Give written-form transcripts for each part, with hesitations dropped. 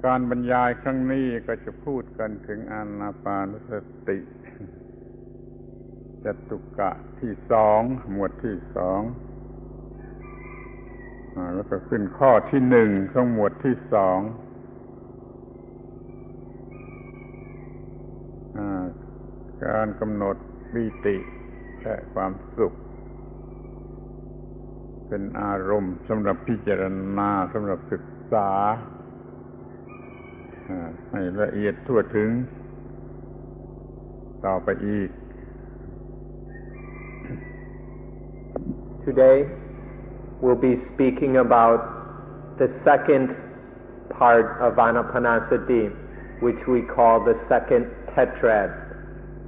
การบรรยายครั้งนี้ก็จะพูดกันถึงอานาปานสติจตุกะที่สองหมวดที่สองแล้วก็ขึ้นข้อที่หนึ่งของหมวดที่สองการกำหนดปิติและความสุขเป็นอารมณ์สำหรับพิจารณาสำหรับศึกษาให้ละเอียดทั่วถึงต่อไปอีก Today we'll be speaking about the second part of Anapanasati, which we call the second tetrad,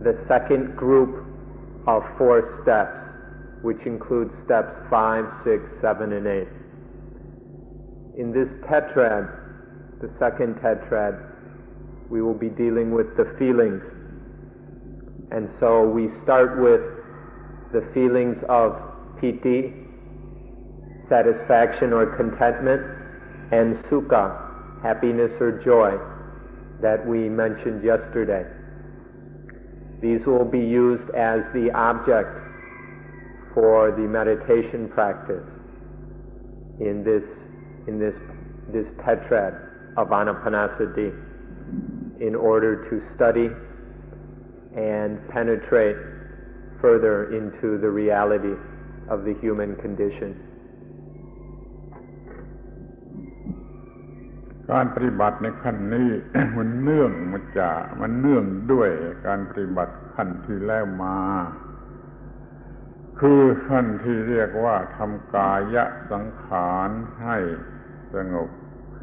the second group of 4 steps, which includes steps 5, 6, 7, and 8. In this tetrad, the second tetrad, we will be dealing with the feelings. And so we start with the feelings of piti, satisfaction or contentment, and sukha, happiness or joy, that we mentioned yesterday. These will be used as the object for the meditation practice in this tetrad of Anapanasati, in order to study and penetrate further into the reality of the human condition. การปฏิบัติในขั้นนี้ มันเนื่องด้วยการปฏิบัติขั้นที่แล้วมา คือขั้นที่เรียกว่าทำกายสังขารให้สงบ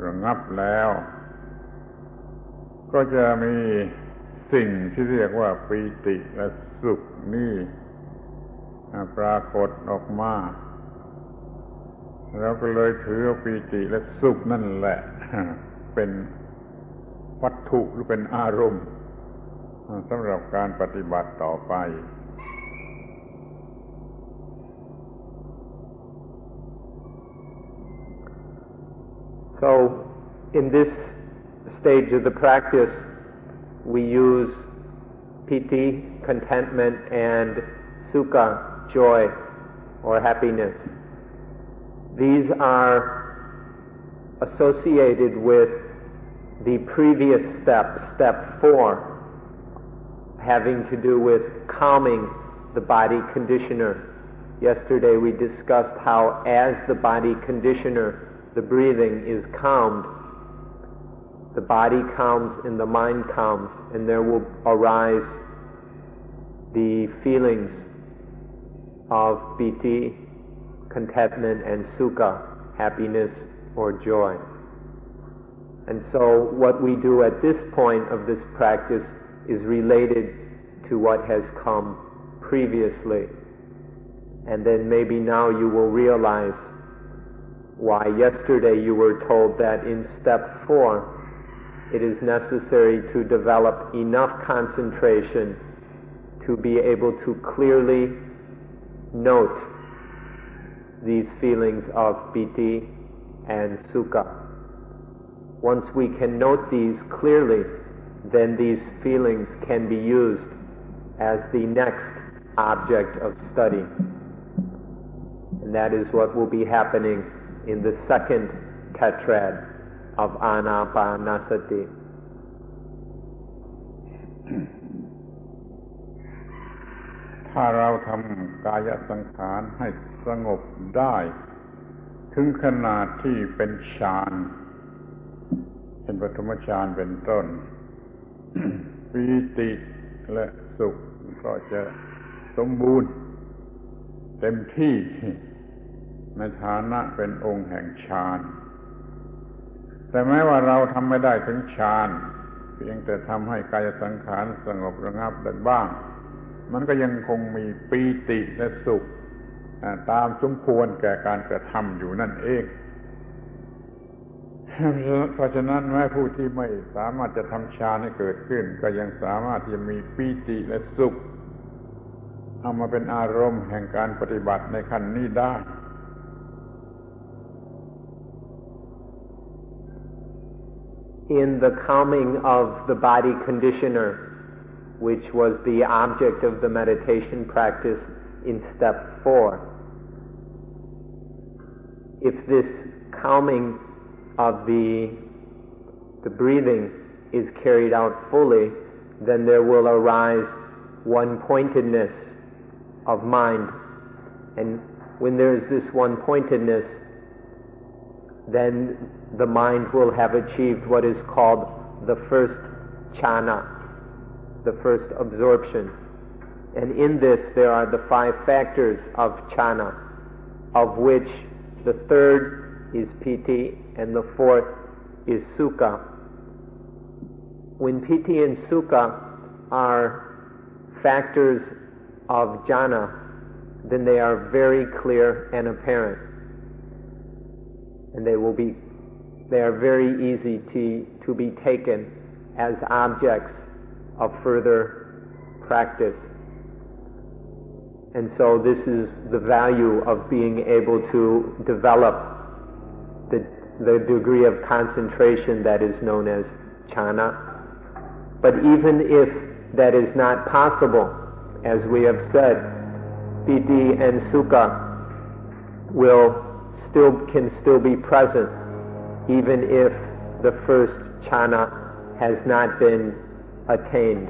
ระงับแล้วก็จะมีสิ่งที่เรียกว่าปีติและสุขนี่ปรากฏออกมาเราก็เลยถือว่าปีติและสุขนั่นแหละเป็นวัตถุหรือเป็นอารมณ์สำหรับการปฏิบัติต่อไป So in this stage of the practice, we use piti, contentment, and sukha, joy or happiness. These are associated with the previous step, step 4, having to do with calming the body conditioner. Yesterday we discussed how as the body conditioner, the breathing is calmed, the body calms and the mind calms, and there will arise the feelings of piti, contentment, and sukha, happiness or joy. And so what we do at this point of this practice is related to what has come previously. And then maybe now you will realize why yesterday you were told that in step 4 it is necessary to develop enough concentration to be able to clearly note these feelings of piti and sukha. Once we can note these clearly, then these feelings can be used as the next object of study. And that is what will be happening in the second tetrad of Anapanasati. ถ้าเราทำกายสังขารให้สงบได้ถึงขนาดที่เป็นฌานเป็นปฐมฌานเป็นต้น ปีติและสุขก็จะสมบูรณ์เต็มที่ในฐานะเป็นองค์แห่งฌานแต่แม้ว่าเราทำไม่ได้ถึงฌานเพียงแต่ทำให้กายสังขารสงบระงับได้บ้างมันก็ยังคงมีปีติและสุขตามสมควรแก่การกระทำอยู่นั่นเองเพราะฉะนั้นแม้ผู้ที่ไม่สามารถจะทำฌานให้เกิดขึ้นก็ยังสามารถที่จะมีปีติและสุขเอามาเป็นอารมณ์แห่งการปฏิบัติในขั้นนี้ได้ in the calming of the body conditioner, which was the object of the meditation practice in step 4. If this calming of the breathing is carried out fully, then there will arise one-pointedness of mind. And when there is this one-pointedness, then the mind will have achieved what is called the first jhana, the first absorption. And in this there are the 5 factors of jhana, of which the third is piti and the 4th is sukha. When piti and sukha are factors of jhana, then they are very clear and apparent, and they are very easy to be taken as objects of further practice. And so this is the value of being able to develop the degree of concentration that is known as jhana. But even if that is not possible, as we have said, piti and sukha can still be present, even if the first jhana has not been attained.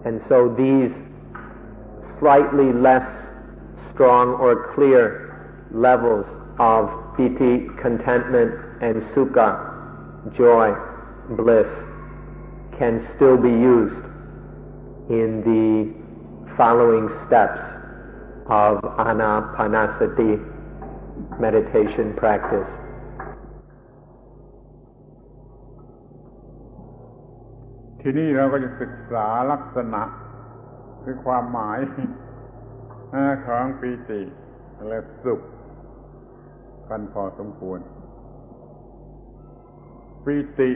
And so these slightly less strong or clear levels of piti, contentment, and sukha, joy, bliss, can still be used in the following steps of Anapanasati meditation practice. ทีนี้เราก็จะศึกษาลักษณะคือความหมายของปีติและสุขกันพอสมควรปีติ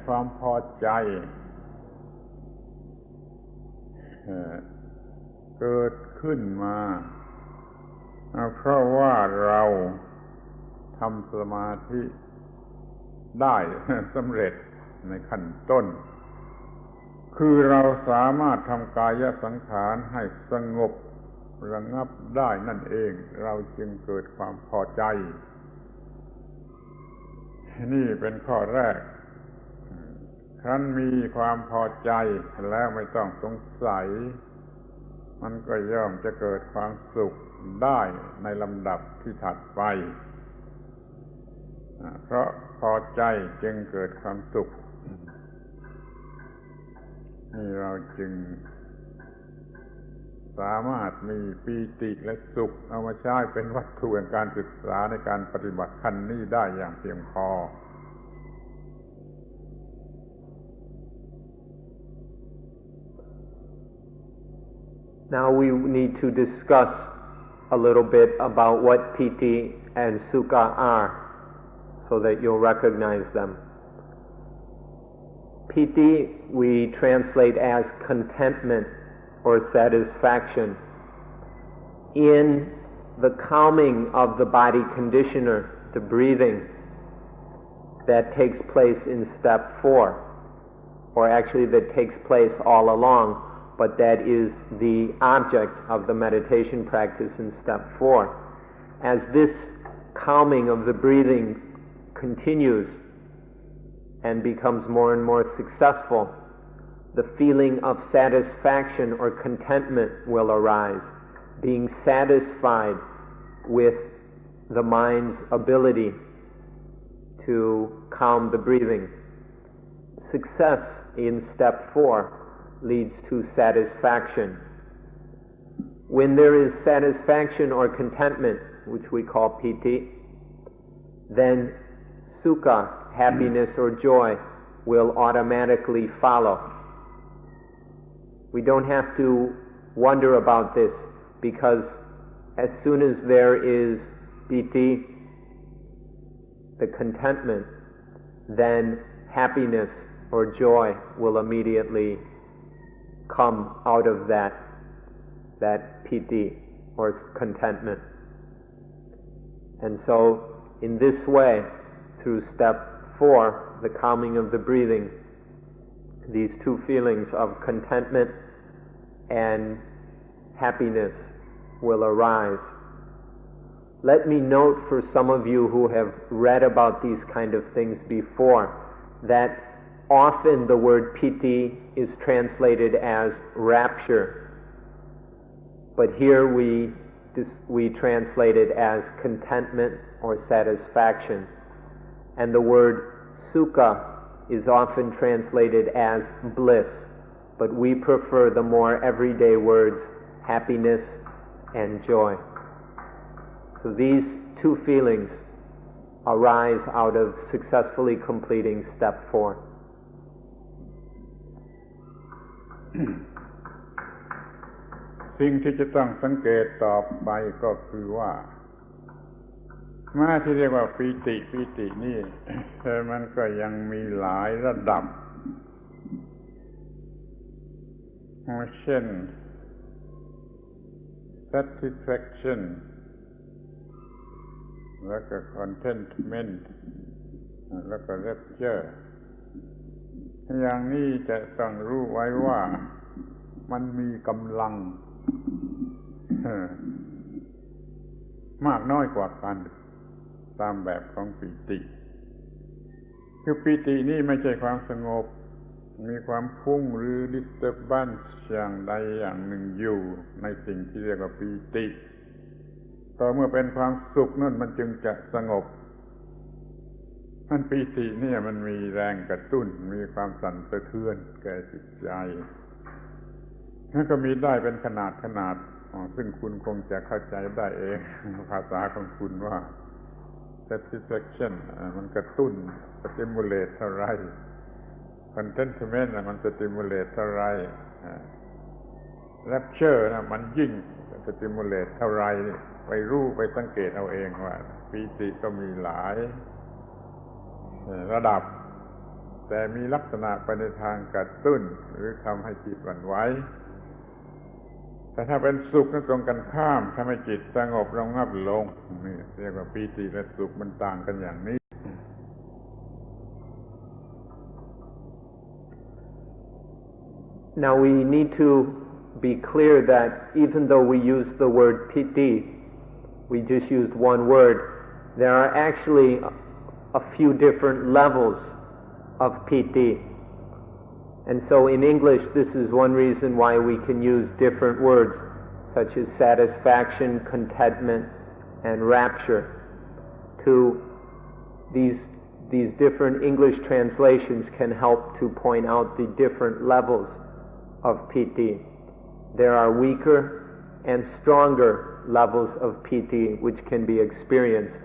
ความพอใจเกิดขึ้นมาเพราะว่าเราทำสมาธิได้สำเร็จในขั้นต้นคือเราสามารถทำกายสังขารให้สงบระงับได้นั่นเองเราจึงเกิดความพอใจนี่เป็นข้อแรกครั้นมีความพอใจแล้วไม่ต้องสงสัยมันก็ย่อมจะเกิดความสุขได้ในลำดับที่ถัดไปเพราะพอใจจึงเกิดความสุขนี่เราจึงสามารถมีปีติและสุขเอามาใช้เป็นวัตถุแห่งการศึกษาในการปฏิบัติขั้นนี้ได้อย่างเพียงพอ Now we need to discuss a little bit about what piti and sukha are, so that you'll recognize them. Piti we translate as contentment or satisfaction. In the calming of the body conditioner, the breathing, that takes place in step 4, or actually that takes place all along, but that is the object of the meditation practice in step 4. As this calming of the breathing continues and becomes more and more successful, the feeling of satisfaction or contentment will arise, being satisfied with the mind's ability to calm the breathing. Success in step 4 leads to satisfaction. When there is satisfaction or contentment, which we call piti, then sukha, happiness or joy, will automatically follow. We don't have to wonder about this, because as soon as there is piti, the contentment, then happiness or joy will immediately come out of that piti or contentment. And so in this way, through step 4, the calming of the breathing, these two feelings of contentment and happiness will arise. Let me note for some of you who have read about these kind of things before that often the word piti is translated as rapture, but here we translate it as contentment or satisfaction. And the word sukha is often translated as bliss, but we prefer the more everyday words happiness and joy. So these two feelings arise out of successfully completing step 4. สิ่งที่จะต้องสังเกตต่อไปก็คือว่าที่เรียกว่าปีตินี่มันก็ยังมีหลายระดับเช่น satisfaction แล้วก็ contentment แล้วก็ rapture อย่างนี้จะต้องรู้ไว้ว่ามันมีกำลังมากน้อยกว่ากันตามแบบของปีติคือปีตินี่ไม่ใช่ความสงบมีความพุ่งหรือ disturbance อย่างใดอย่างหนึ่งอยู่ในสิ่งที่เรียกว่าปีติต่อเมื่อเป็นความสุขนั่นมันจึงจะสงบมันปีติเนี่ยมันมีแรงกระตุ้นมีความสั่นสะเทือนแก่จิตใจนั่นก็มีได้เป็นขนาดซึ่งคุณคงจะเข้าใจได้เองภาษาของคุณว่า satisfaction มันกระตุ้น stimulate เท่าไร contentment มัน stimulate เท่าไร rapture มันยิ่ง stimulate เท่าไรไปรู้ไปสังเกตเอาเองว่าปีติก็มีหลายระดับแต่มีลักษณะไปในทางกระตุ้นหรือทำให้จิตหวั่นไหวแต่ถ้าเป็นสุขนั้นตรงกันข้ามทำให้จิตสงบระงับลงนี่เรียกว่าปีติและสุขมันต่างกันอย่างนี้ Now we need to be clear that even though we use the word piti, we just used one word, there are actually a few different levels of piti. And so in English, this is one reason why we can use different words, such as satisfaction, contentment, and rapture. These different English translations can help to point out the different levels of piti. There are weaker and stronger levels of piti which can be experienced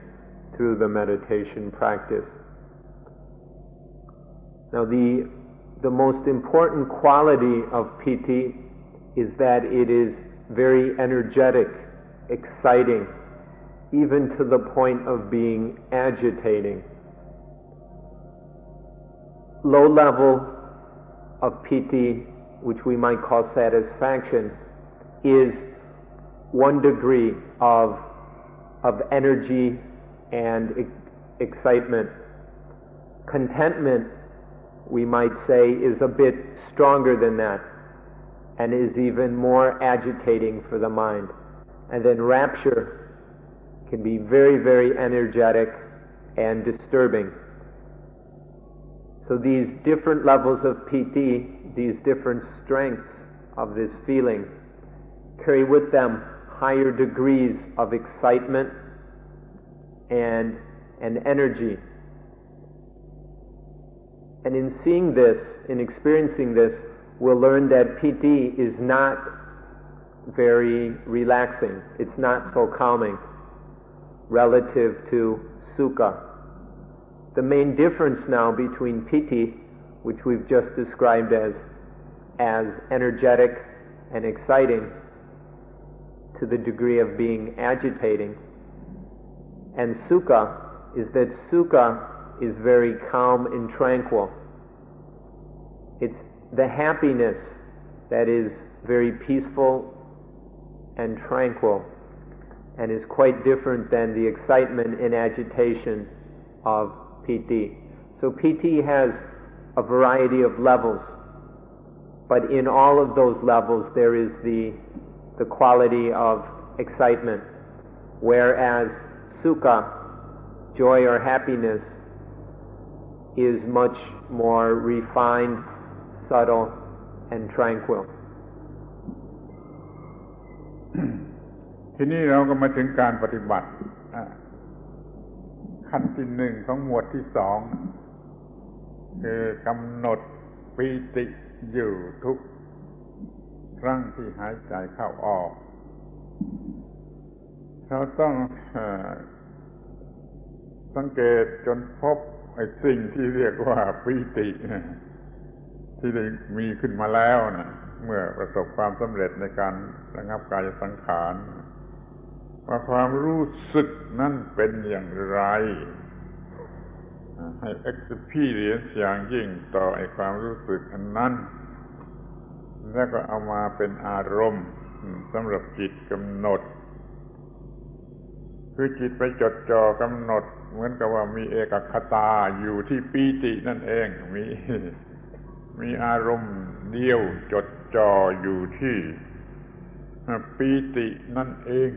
through the meditation practice. Now the most important quality of piti is that it is very energetic, exciting, even to the point of being agitating. Low level of piti, which we might call satisfaction, is 1 degree of energy and excitement. Contentment, we might say, is a bit stronger than that and is even more agitating for the mind. And then rapture can be very, very energetic and disturbing. So these different levels of piti, these different strengths of this feeling, carry with them higher degrees of excitement and energy. And in seeing this, in experiencing this, we'll learn that piti is not very relaxing. It's not so calming relative to sukha. The main difference now between piti, which we've just described as energetic and exciting to the degree of being agitating, and sukha, is that sukha is very calm and tranquil. It's the happiness that is very peaceful and tranquil and is quite different than the excitement and agitation of piti. So PT has a variety of levels, but in all of those levels there is the quality of excitement, whereas Sukha, joy or happiness, is much more refined, subtle, and tranquil. ทีนี้เราก็มาถึงการปฏิบัติขั้นที่หนึ่งของหมวดที่สองคือกำหนดปีติอยู่ทุกครั้งที่หายใจเข้าออกเราต้องสังเกตจนพบไอ้สิ่งที่เรียกว่าปีติที่ได้มีขึ้นมาแล้วนะเมื่อประสบความสำเร็จในการระงับกายสังขารว่าความรู้สึกนั่นเป็นอย่างไรให้ experience อย่างยิ่งต่อไอ้ความรู้สึกอันนั้นแล้วก็เอามาเป็นอารมณ์สำหรับจิตกำหนดคือจิตไปจดจ่อกำหนดเหมือนกับว่ามีเอกคตาอยู่ที่ปีตินั่นเองมีอารมณ์เดียวจดจ่ออยู่ที่ปีตินั่นเอง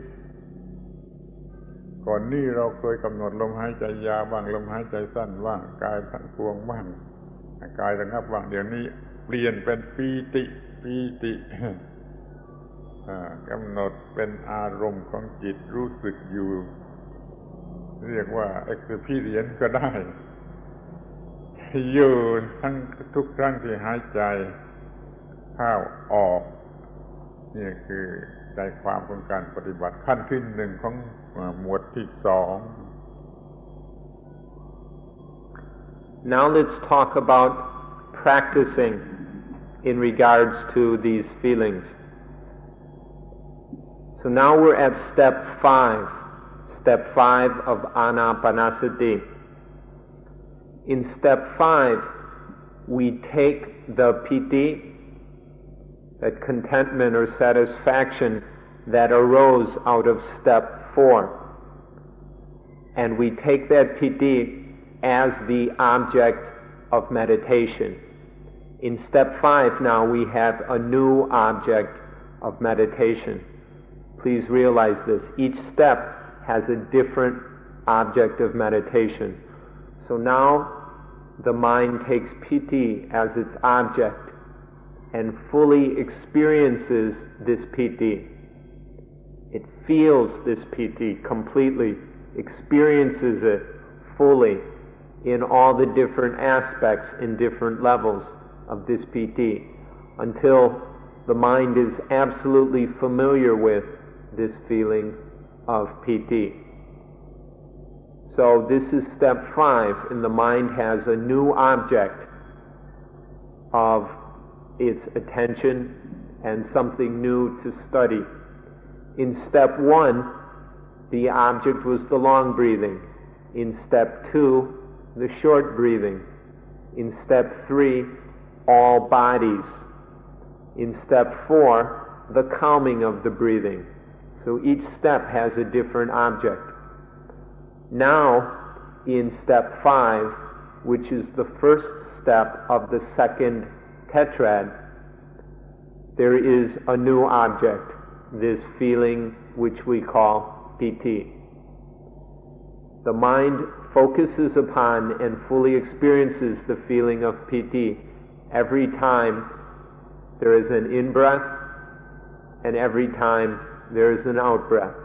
ก่อนนี้เราเคยกำหนดลมหายใจยาวบ้างลมหายใจสั้นบ้างกายทั้งปวงบ้างกายระงับบ้างเดี๋ยวนี้เปลี่ยนเป็นปีติกำหนดเป็นอารมณ์ของจิตรู้สึกอยู่เรียกว่า experience ก็ได้อยู่ทั้งทุกครั้งที่หายใจเข้าออกนี่คือใจความของการปฏิบัติขั้นที่หนึ่งของหมวดที่สอง Now let's talk about practicing in regards to these feelings. So now we're at step 5 of Anapanasati. In step 5, we take the piti, that contentment or satisfaction that arose out of step 4, and we take that piti as the object of meditation. In step 5 now we have a new object of meditation. Please realize this. Each step has a different object of meditation. So now the mind takes piti as its object and fully experiences this piti. It feels this piti completely, experiences it fully in all the different aspects in different levels of this piti until the mind is absolutely familiar with this feeling of piti. So this is step 5, and the mind has a new object of its attention and something new to study. In step 1, the object was the long breathing. In step 2, the short breathing. In step 3, all bodies. In step 4, the calming of the breathing. So each step has a different object. Now, in step 5, which is the first step of the second tetrad, there is a new object, this feeling which we call piti. The mind focuses upon and fully experiences the feeling of piti every time there is an in-breath and every time there is an out-breath.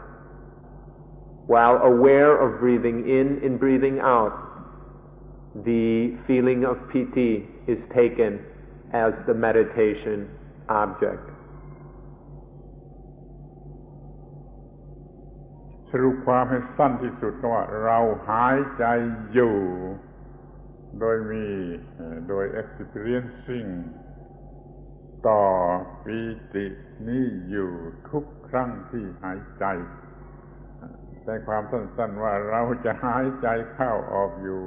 While aware of breathing in and breathing out, the feeling of piti is taken as the meditation object. สรุปความให้สั้นที่สุดก็ว่าเราหายใจอยู่โดย experiencing ต่อปีตินี้อยู่ทุกครั้งที่หายใจใจความสั้นๆว่าเราจะหายใจเข้าออกอยู่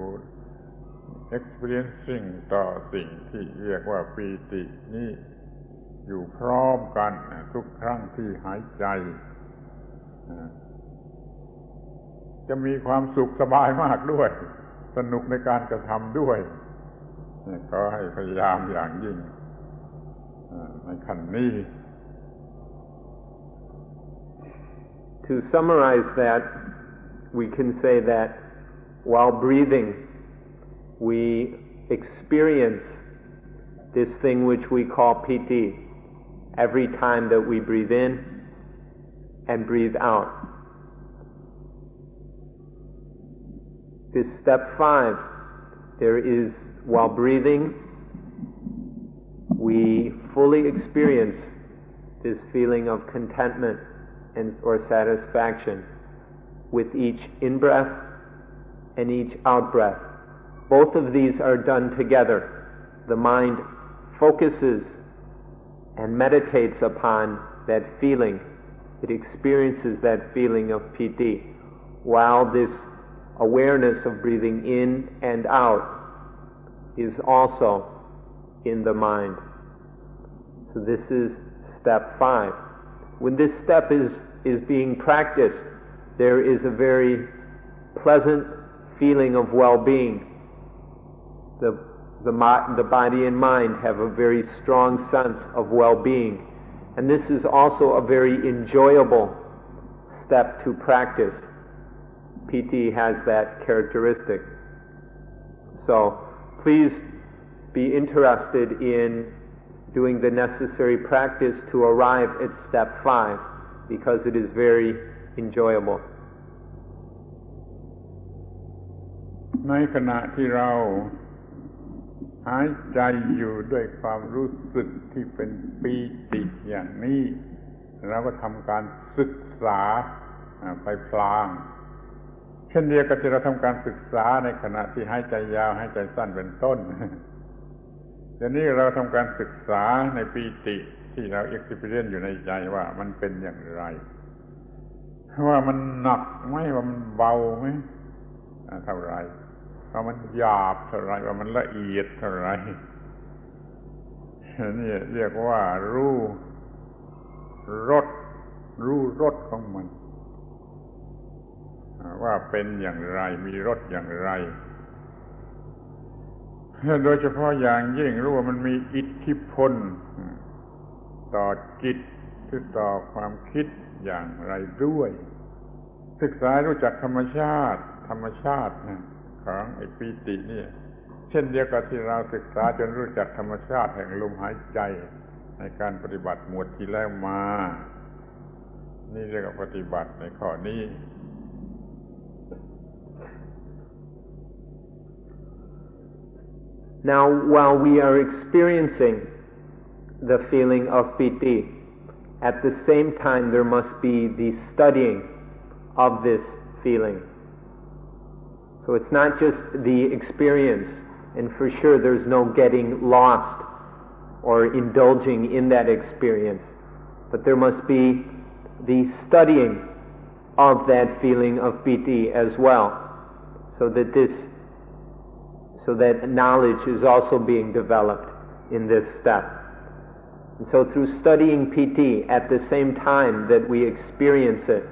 experiencing ต่อสิ่งที่เรียกว่าปีตินี้อยู่พร้อมกันทุกครั้งที่หายใจจะมีความสุขสบายมากด้วย สนุกในการกระทำด้วยขอให้พยายามอย่างยิ่งในขั้นนี้ To summarize that, we can say that while breathing, we experience this thing which we call piti every time that we breathe in and breathe out. This step 5, there is, while breathing, we fully experience this feeling of contentment or satisfaction with each in-breath and each out-breath. Both of these are done together. The mind focuses and meditates upon that feeling. It experiences that feeling of piti, while this awareness of breathing in and out is also in the mind. So this is step 5. When this step is being practiced, there is a very pleasant feeling of well-being. The body and mind have a very strong sense of well-being, and this is also a very enjoyable step to practice. PT has that characteristic. So please be interested in doing the necessary practice to arrive at step 5, because it is very enjoyable. ในขณะที่เราหายใจอยู่ด้วยความรู้สึกที่เป็นปีติอย่างนี้เราก็ทำการศึกษาไปพลางเช่นเดียวกับที่เราทำการศึกษาในขณะที่หายใจยาวหายใจสั้นเป็นต้นเดี๋ยวนี้เราทำการศึกษาในปีติที่เราเอ็กซ์เพรียนอยู่ในใจว่ามันเป็นอย่างไรว่ามันหนักไหมว่ามันเบาไหมเท่าไรว่ามันหยาบเท่าไรว่ามันละเอียดเท่าไรนี่เรียกว่ารู้รสของมันว่าเป็นอย่างไรมีรสอย่างไรโดยเฉพาะอย่างยิ่งรู้ว่ามันมีอิทธิพลต่อจิตหรือต่อความคิดอย่างไรด้วยศึกษารู้จักธรรมชาติของไอ้ปีตินี่เช่นเดียวกับที่เราศึกษาจนรู้จักธรรมชาติแห่งลมหายใจในการปฏิบัติหมวดที่แล้วมานี่เรียกว่าปฏิบัติในข้อนี้ Now, while we are experiencing the feeling of piti, at the same time there must be the studying of this feeling. So it's not just the experience, and for sure there's no getting lost or indulging in that experience, but there must be the studying of that feeling of piti as well, so that knowledge is also being developed in this step. And so through studying piti at the same time that we experience it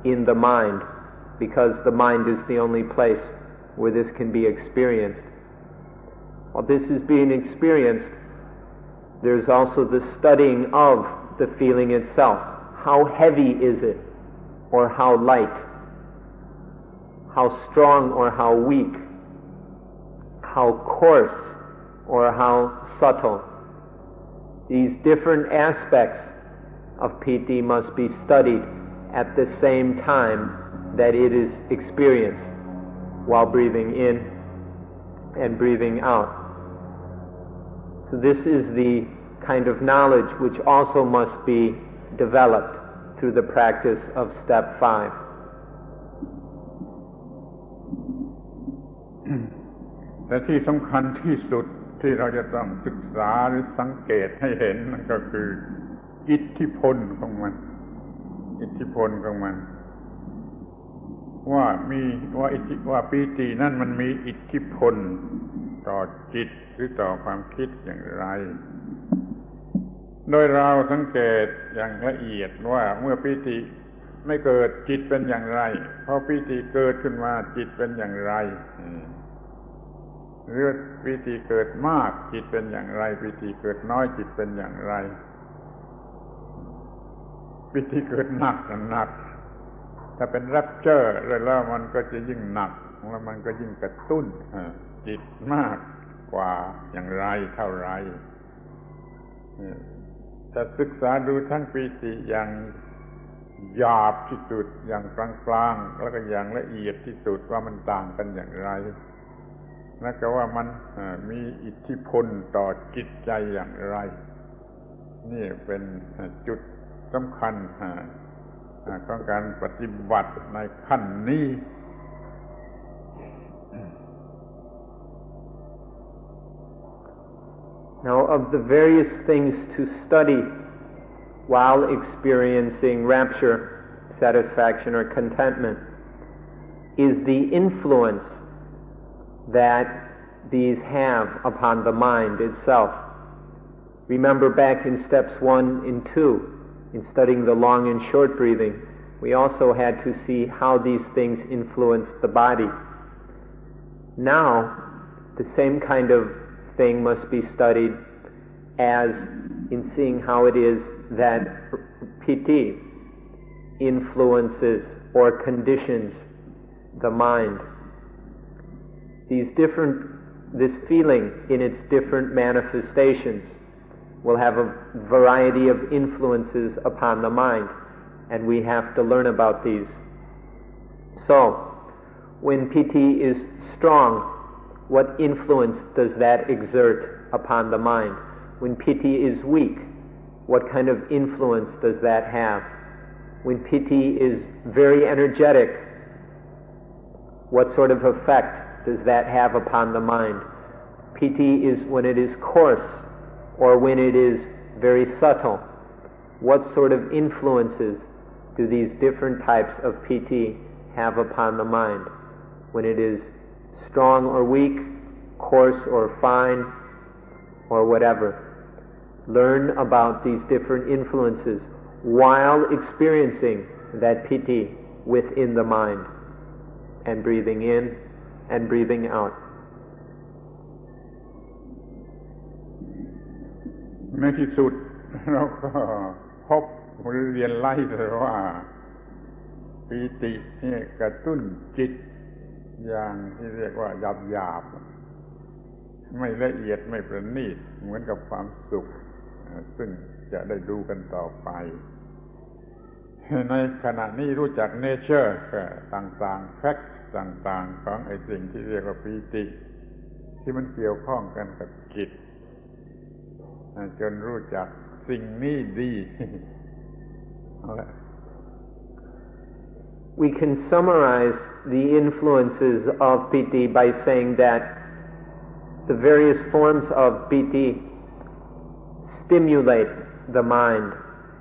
in the mind, because the mind is the only place where this can be experienced. While this is being experienced, there's also the studying of the feeling itself. How heavy is it, or how light? How strong or how weak? How coarse or how subtle? These different aspects of piti must be studied at the same time that it is experienced while breathing in and breathing out. So this is the kind of knowledge which also must be developed through the practice of step 5. แต่ที่สำคัญที่สุดที่เราจะต้องศึกษาหรือสังเกตให้เห็นนั่นก็คืออิทธิพลของมันว่าปีตินั่นมันมีอิทธิพลต่อจิตหรือต่อความคิดอย่างไรโดยเราสังเกตอย่างละเอียดว่าเมื่อปีติไม่เกิดจิตเป็นอย่างไรพอปีติเกิดขึ้นมาจิตเป็นอย่างไร หรือปีติเกิดมากจิตเป็นอย่างไรปีติเกิดน้อยจิตเป็นอย่างไรปีติเกิดหนักถ้าเป็นแรปเจอร์แล้วมันก็จะยิ่งหนักแล้วมันก็ยิ่งกระตุ้นจิตมากกว่าอย่างไรเท่าไรจะศึกษาดูทั้งปีติอย่างหยาบที่สุดอย่างกลางๆแล้วก็อย่างละเอียดที่สุดว่ามันต่างกันอย่างไรแล้วก็ว่ามันมีอิทธิพลต่อจิตใจอย่างไรนี่เป็นจุดสำคัญของการปฏิบัติในขั้นนี้Now, of the various things to study while experiencing rapture, satisfaction, or contentment, is the influence that these have upon the mind itself. Remember back in steps 1 and 2, in studying the long and short breathing, we also had to see how these things influence the body. Now, the same kind of thing must be studied as in seeing how it is that piti influences or conditions the mind. This feeling in its different manifestations will have a variety of influences upon the mind, and we have to learn about these. So, when piti is strong, what influence does that exert upon the mind? When piti is weak, what kind of influence does that have? When piti is very energetic, what sort of effect does that have upon the mind? Piti is when it is coarse or when it is very subtle. What sort of influences do these different types of piti have upon the mind? When it is strong or weak, coarse or fine, or whatever. Learn about these different influences while experiencing that piti within the mind, and breathing in and breathing out. ในที่สุดเราก็พบหรือเรียนไล่เลยว่าปีตินี่กระตุ้นจิตอย่างที่เรียกว่าหยาบๆไม่ละเอียดไม่ประณีตเหมือนกับความสุขซึ่งจะได้ดูกันต่อไปในขณะนี้รู้จักเนเจอร์ต่างๆแฟกต์ต่างๆของไอ้สิ่งที่เรียกว่าปีติที่มันเกี่ยวข้องกันกับจิตจนรู้จักสิ่งนี้ดี We can summarize the influences of piti by saying that the various forms of piti stimulate the mind.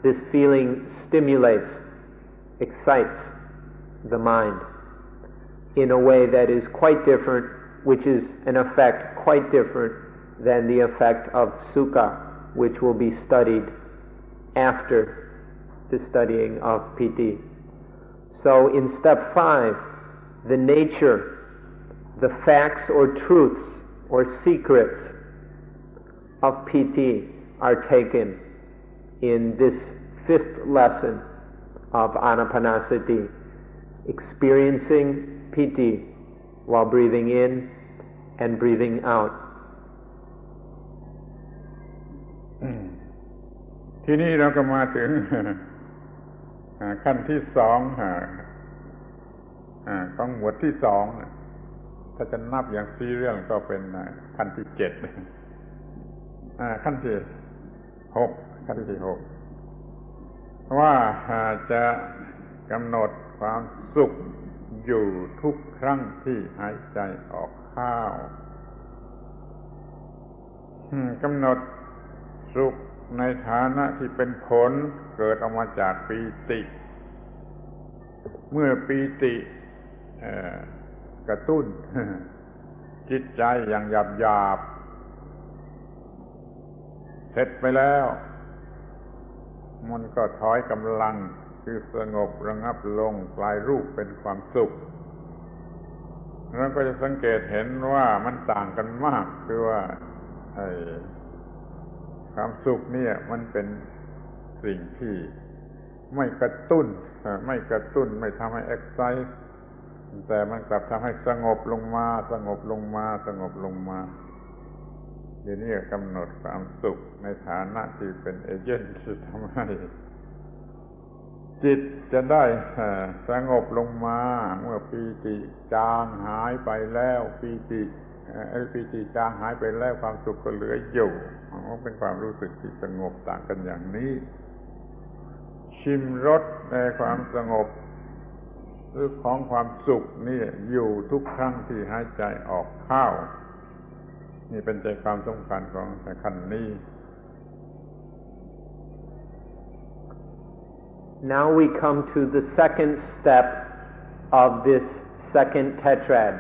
This feeling stimulates, excites the mind in a way that is quite different, which is an effect quite different than the effect of sukha, which will be studied after the studying of piti. So in step 5, the nature, the facts or truths or secrets of piti are taken in this 5th lesson of Anapanasati, experiencing piti while breathing in and breathing out. ทีนี้เราก็มาถึงขั้นที่2ของหมวดที่2ถ้าจะนับอย่างซีเรียลก็เป็นขั้นที่7ขั้นที่6ว่าจะกำหนดความสุขอยู่ทุกครั้งที่หายใจออกเข้ากำหนดสุขในฐานะที่เป็นผลเกิดออกมาจากปีติเมื่อปีติกระตุ้นจิตใจอย่างหยาบๆเสร็จไปแล้วมันก็ถอยกำลังคือสงบระงับลงกลายรูปเป็นความสุข เราก็จะสังเกตเห็นว่ามันต่างกันมากคือว่าความสุขเนี่ยมันเป็นสิ่งที่ไม่กระตุ้นไม่ทำให้เอ็กไซต์แต่มันกลับทำให้สงบลงมาเดี๋ยวนี้กำหนดความสุขในฐานะที่เป็นเอเจนต์ที่ทำให้จิตจะได้สงบลงมาเมื่อปีติจางหายไปแล้วปีติจางหายไปแล้วความสุขก็เหลืออยู่เป็นความรู้สึกที่สงบต่างกันอย่างนี้ชิมรสในความสงบหรือของความสุขนี่อยู่ทุกครั้งที่หายใจออกเข้านี่เป็นใจความสำคัญของขั้นนี้ Now we come to the second step of this second tetrad,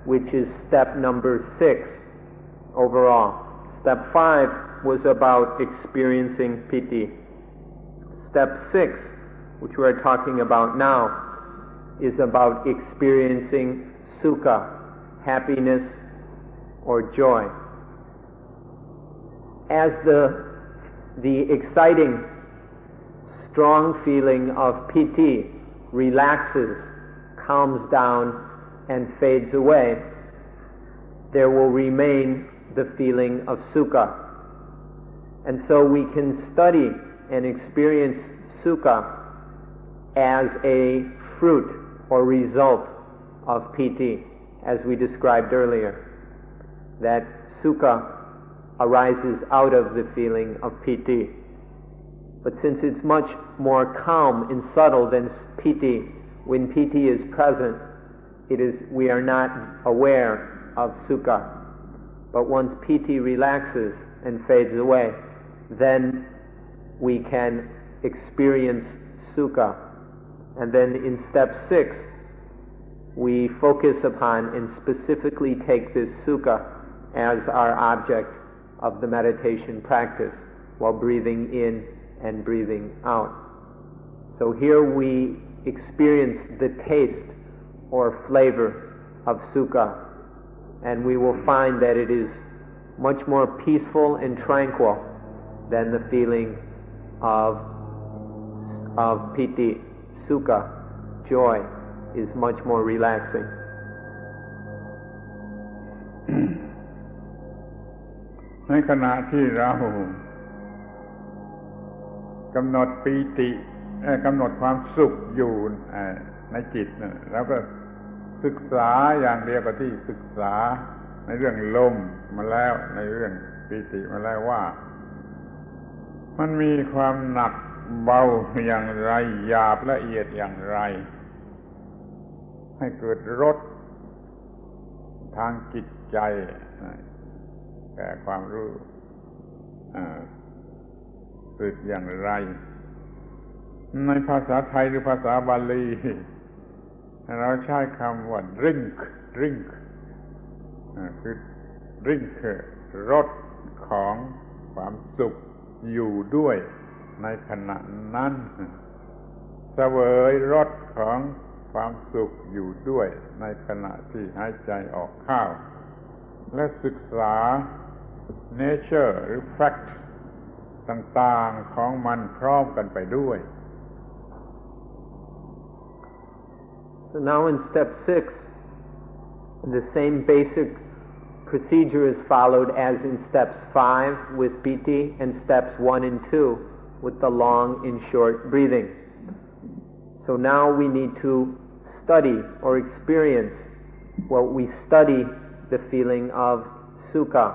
which is step number 6 overall. Step 5 was about experiencing piti. Step 6, which we are talking about now, is about experiencing sukha, happiness or joy. As the exciting, strong feeling of piti relaxes, calms down, and fades away, there will remain the feeling of sukha. And so we can study and experience sukha as a fruit or result of piti, as we described earlier, that sukha arises out of the feeling of piti. But since it's much more calm and subtle than piti, when piti is present, we are not aware of sukha. But once piti relaxes and fades away, then we can experience sukha. And then in step 6, we focus upon and specifically take this sukha as our object of the meditation practice while breathing in and breathing out. So here we experience the taste or flavor of sukha, and we will find that it is much more peaceful and tranquil than the feeling of piti. Sukha, joy, is much more relaxing. ในขณะที่เรากำหนดปีติกำหนดความสุขอยู่ในจิตเราก็ศึกษาอย่างเดียวกับที่ศึกษาในเรื่องลมมาแล้วในเรื่องปีติมาแล้วว่ามันมีความหนักเบาอย่างไรหยาบละเอียดอย่างไรให้เกิดรสทางจิตใจแก่ความรู้สึกอย่างไรในภาษาไทยหรือภาษาบาลีเราใช้คำว่าริงคือริงรสของความสุขอยู่ด้วยในขณะนั้นเสวยรสของความสุขอยู่ด้วยในขณะที่หายใจออกเข้าและศึกษา nature หรือ fact ต่างๆของมันพร้อมกันไปด้วย So now in step 6, the same basic procedure is followed as in steps 5 with piti and steps 1 and 2 with the long and short breathing. So now we need to study or experience we study the feeling of sukha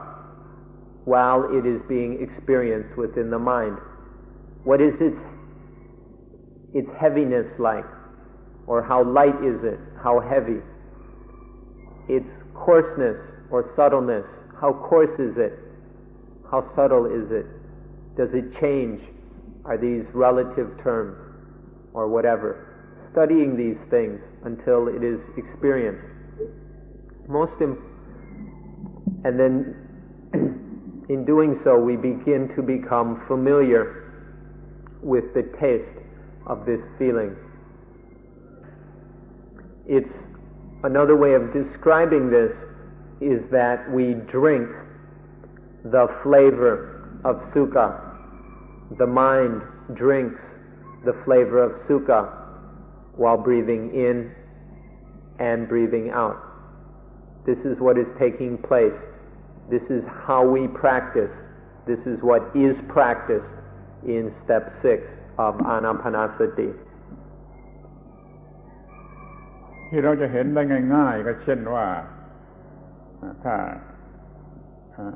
while it is being experienced within the mind. What is its heaviness like? Or how light is it? How heavy? Its coarseness or subtleness. How coarse is it? How subtle is it? Does it change? Are these relative terms or whatever? Studying these things until it is experienced. And then in doing so, we begin to become familiar with the taste of this feeling. It's Another way of describing this is that we drink the flavor of sukha. The mind drinks the flavor of sukha while breathing in and breathing out. This is what is taking place. This is how we practice. This is what is practiced in step 6 of Anapanasati. ที่เราจะเห็นได้ง่ายๆก็เช่นว่าถ้า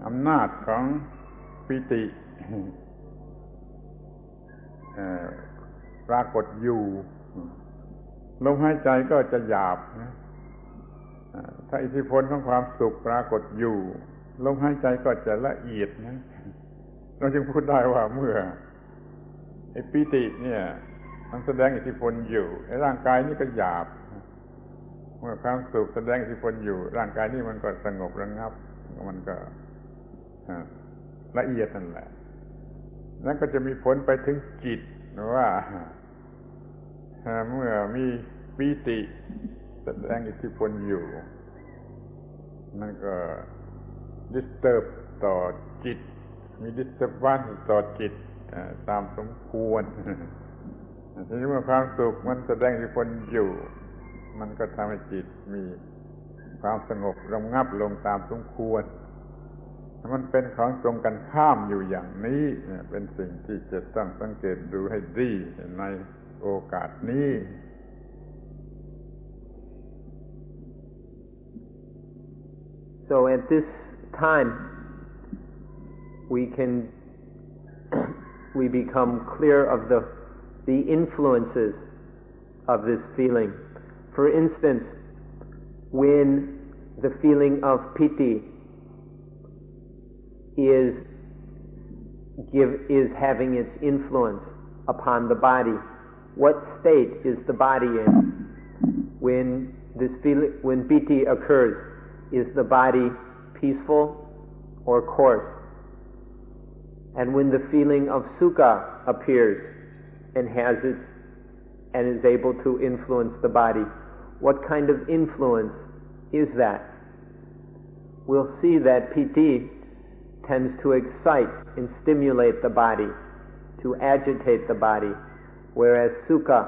อำนาจของปิติปรากฏอยู่ลมหายใจก็จะหยาบถ้าอิทธิพลของความสุขปรากฏอยู่ลมหายใจก็จะละเอียดนั้นเราจึงพูดได้ว่าเมื่อไอ้ปิติเนี่ยมันแสดงอิทธิพลอยู่ไอ้ร่างกายนี่ก็หยาบเมื่อความสุขแสดงอิทธิพลอยู่ร่างกายนี่มันก็สงบระงับมันก็ละเอียดนั่นแหละนั่นก็จะมีผลไปถึงจิตว่าเมื่อมีปิติแสดงอิทธิพลอยู่นั่นก็ disturb ต่อจิตมี disturbance ต่อจิตตามสมควรทีนี้เมื่อความสุขมันแสดงอิทธิพลอยู่มันก็ทำให้จิตมีความสงบระงับลงตามสมควรมันเป็นของตรงกันข้ามอยู่อย่างนี้เป็นสิ่งที่จะต้องสังเกตดูให้ดีในโอกาสนี้ So at this time we become clear of the influences of this feeling. For instance, when the feeling of piti is having its influence upon the body, what state is the body in? When piti occurs, is the body peaceful or coarse? And when the feeling of sukha appears and is able to influence the body, what kind of influence is that? We'll see that piti tends to excite and stimulate the body, to agitate the body, whereas sukha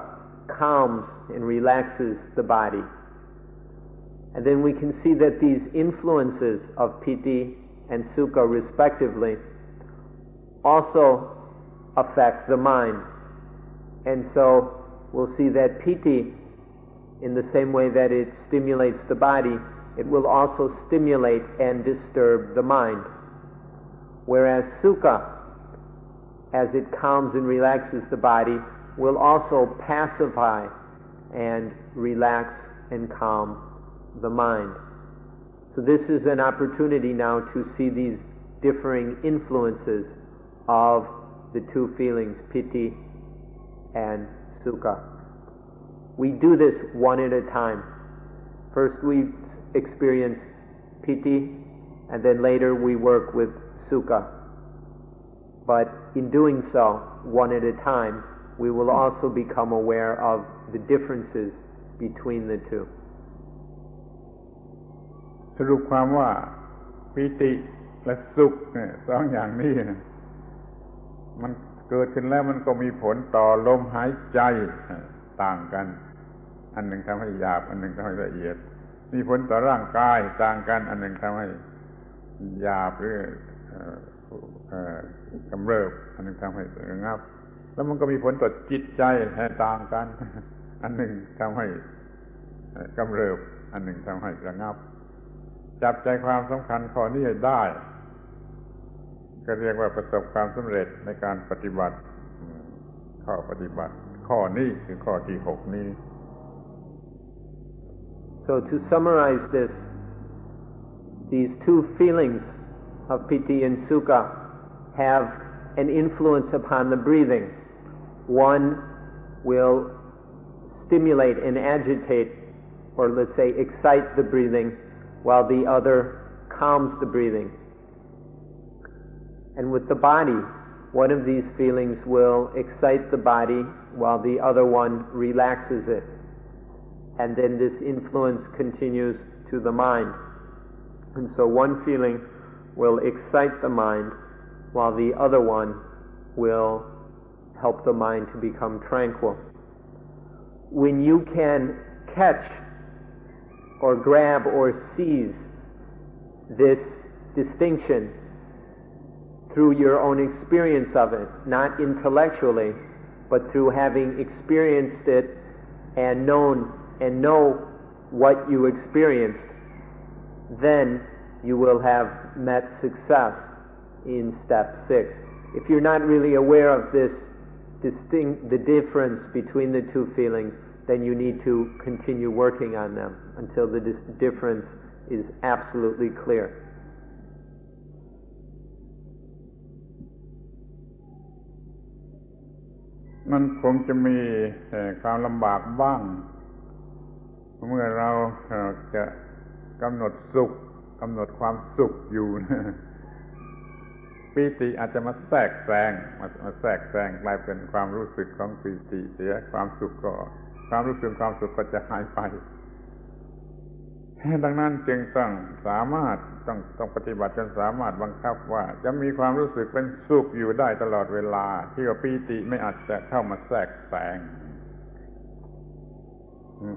calms and relaxes the body. And then we can see that these influences of piti and sukha respectively also affect the mind. And so we'll see that piti, in the same way that it stimulates the body, it will also stimulate and disturb the mind. Whereas sukha, as it calms and relaxes the body, will also pacify and relax and calm the mind. So this is an opportunity now to see these differing influences of the two feelings, piti and sukha. We do this one at a time. First we experience piti, and then later we work with sukha. But in doing so, one at a time, we will also become aware of the differences between the two. สรุปความว่าปิติและสุขเนี่ยสองอย่างนี้มันเกิดขึ้นแล้วมันก็มีผลต่อลมหายใจต่างกันอันหนึ่งทำให้หยาบอันหนึ่งทำให้ละเอียดมีผลต่อร่างกายต่างกันอันหนึ่งทำให้หยาบหรือกำเริบอันหนึ่งทำให้ระงับแล้วมันก็มีผลต่อจิตใจต่างกันอันหนึ่งทำให้กำเริบอันหนึ่งทำให้ระงับจับใจความสำคัญข้อนี้ให้ได้ก็เรียกว่าประสบความสำเร็จในการปฏิบัติข้อปฏิบัติข้อนี้คือข้อที่ 6 นี้ So to summarize this, these two feelings of piti and sukha have an influence upon the breathing. One will stimulate and agitate, or let's say excite the breathing, while the other calms the breathing. And with the body, one of these feelings will excite the body while the other one relaxes it. and then this influence continues to the mind. And so one feeling will excite the mind, while the other one will help the mind to become tranquil. When you can catch or grab or seize this distinction through your own experience of it, not intellectually, but through having experienced it and know what you experienced, then you will have met success in step 6. If you're not really aware of this the difference between the two feelings, then you need to continue working on them until the difference is absolutely clear. มันคงจะมีความลำบากบ้างเมื่อเราจะกำหนดสุขกำหนดความสุขอยู่ปีติอาจจะมาแทรกแซงกลายเป็นความรู้สึกของปีติเสียความรู้สึกความสุขก็จะหายไปดังนั้นจึงต้องสามารถต้องปฏิบัติจนสามารถบังคับว่าจะมีความรู้สึกเป็นสุขอยู่ได้ตลอดเวลาที่ว่าปีติไม่อาจจะเข้ามาแทรกแซง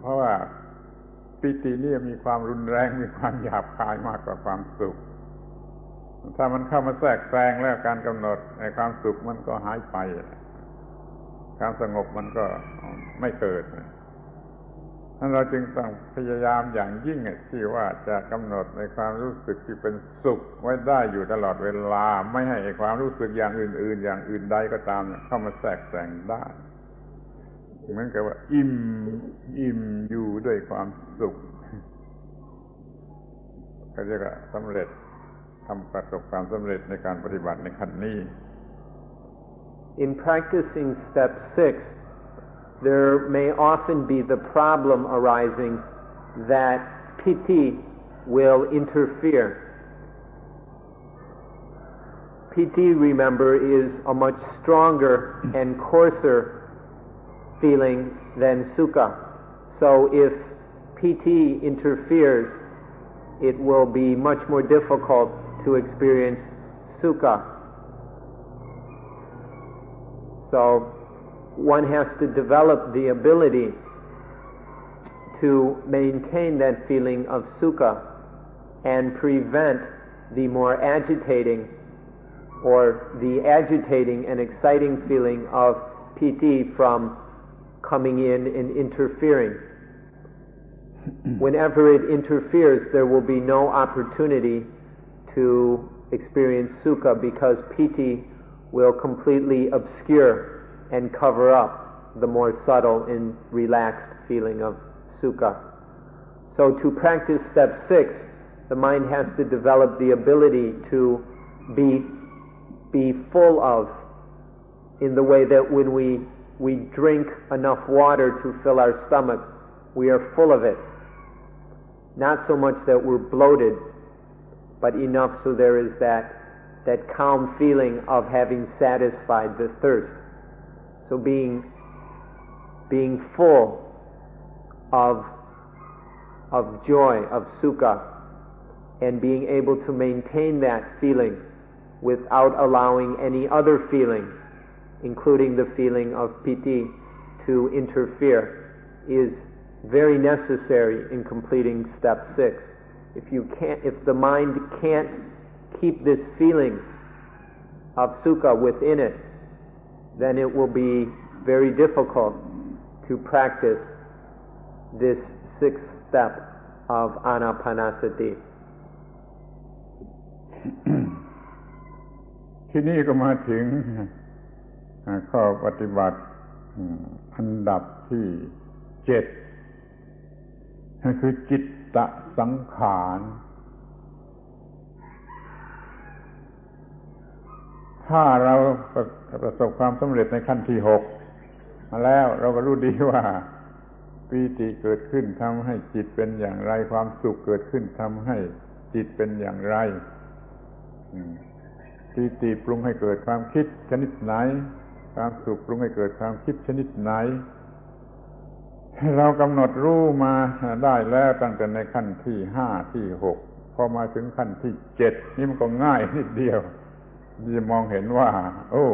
เพราะว่าปีตินี่มีความรุนแรงมีความหยาบคายมากกว่าความสุขถ้ามันเข้ามาแทรกแซงแล้วการกำหนดความสุขมันก็หายไปความสงบมันก็ไม่เกิดนั้นเราจึงต้องพยายามอย่างยิ่งที่ว่าจะกำหนดในความรู้สึกที่เป็นสุขไว้ได้อยู่ตลอดเวลาไม่ให้ความรู้สึกอย่างอื่นใดก็ตามเข้ามาแทรกแซงได้เหมือนกับว่าอิ่มอยู่ด้วยความสุขก็เรียกว่าสำเร็จทำประสบความสำเร็จในการปฏิบัติในขั้นนี้ In practicing step 6, there may often be the problem arising that piti will interfere. Piti, remember, is a much stronger and coarser feeling than sukha. So if piti interferes, it will be much more difficult to experience sukha. So one has to develop the ability to maintain that feeling of sukha and prevent the more agitating or the agitating and exciting feeling of piti from coming in and interfering. Whenever it interferes, there will be no opportunity to experience sukha because piti will completely obscure and cover up the more subtle and relaxed feeling of sukha. So to practice step 6, the mind has to develop the ability to be full of, in the way that when we drink enough water to fill our stomach, we are full of it. Not so much that we're bloated, but enough so there is that calm feeling of having satisfied the thirst. So being full of joy, of sukha, and being able to maintain that feeling without allowing any other feeling, including the feeling of piti, to interfere, is very necessary in completing step 6. If the mind can't keep this feeling of sukha within it, then it will be very difficult to practice this 6th step of Anapanasati. ที่นี่ก็มาถึงข้อปฏิบัติอันดับที่ 7นั่นคือจิตตสังขารถ้าเราประสบความสำเร็จในขั้นที่ 6มาแล้วเราก็รู้ดีว่าปีติเกิดขึ้นทำให้จิตเป็นอย่างไรความสุขเกิดขึ้นทำให้จิตเป็นอย่างไรปีติปรุงให้เกิดความคิดชนิดไหนความสุขปรุงให้เกิดความคิดชนิดไหน เรากำหนดรู้มาได้แล้วตั้งแต่ในขั้นที่5ที่6พอมาถึงขั้นที่7นี่มันก็ง่ายนิดเดียวจะมองเห็นว่าโอ้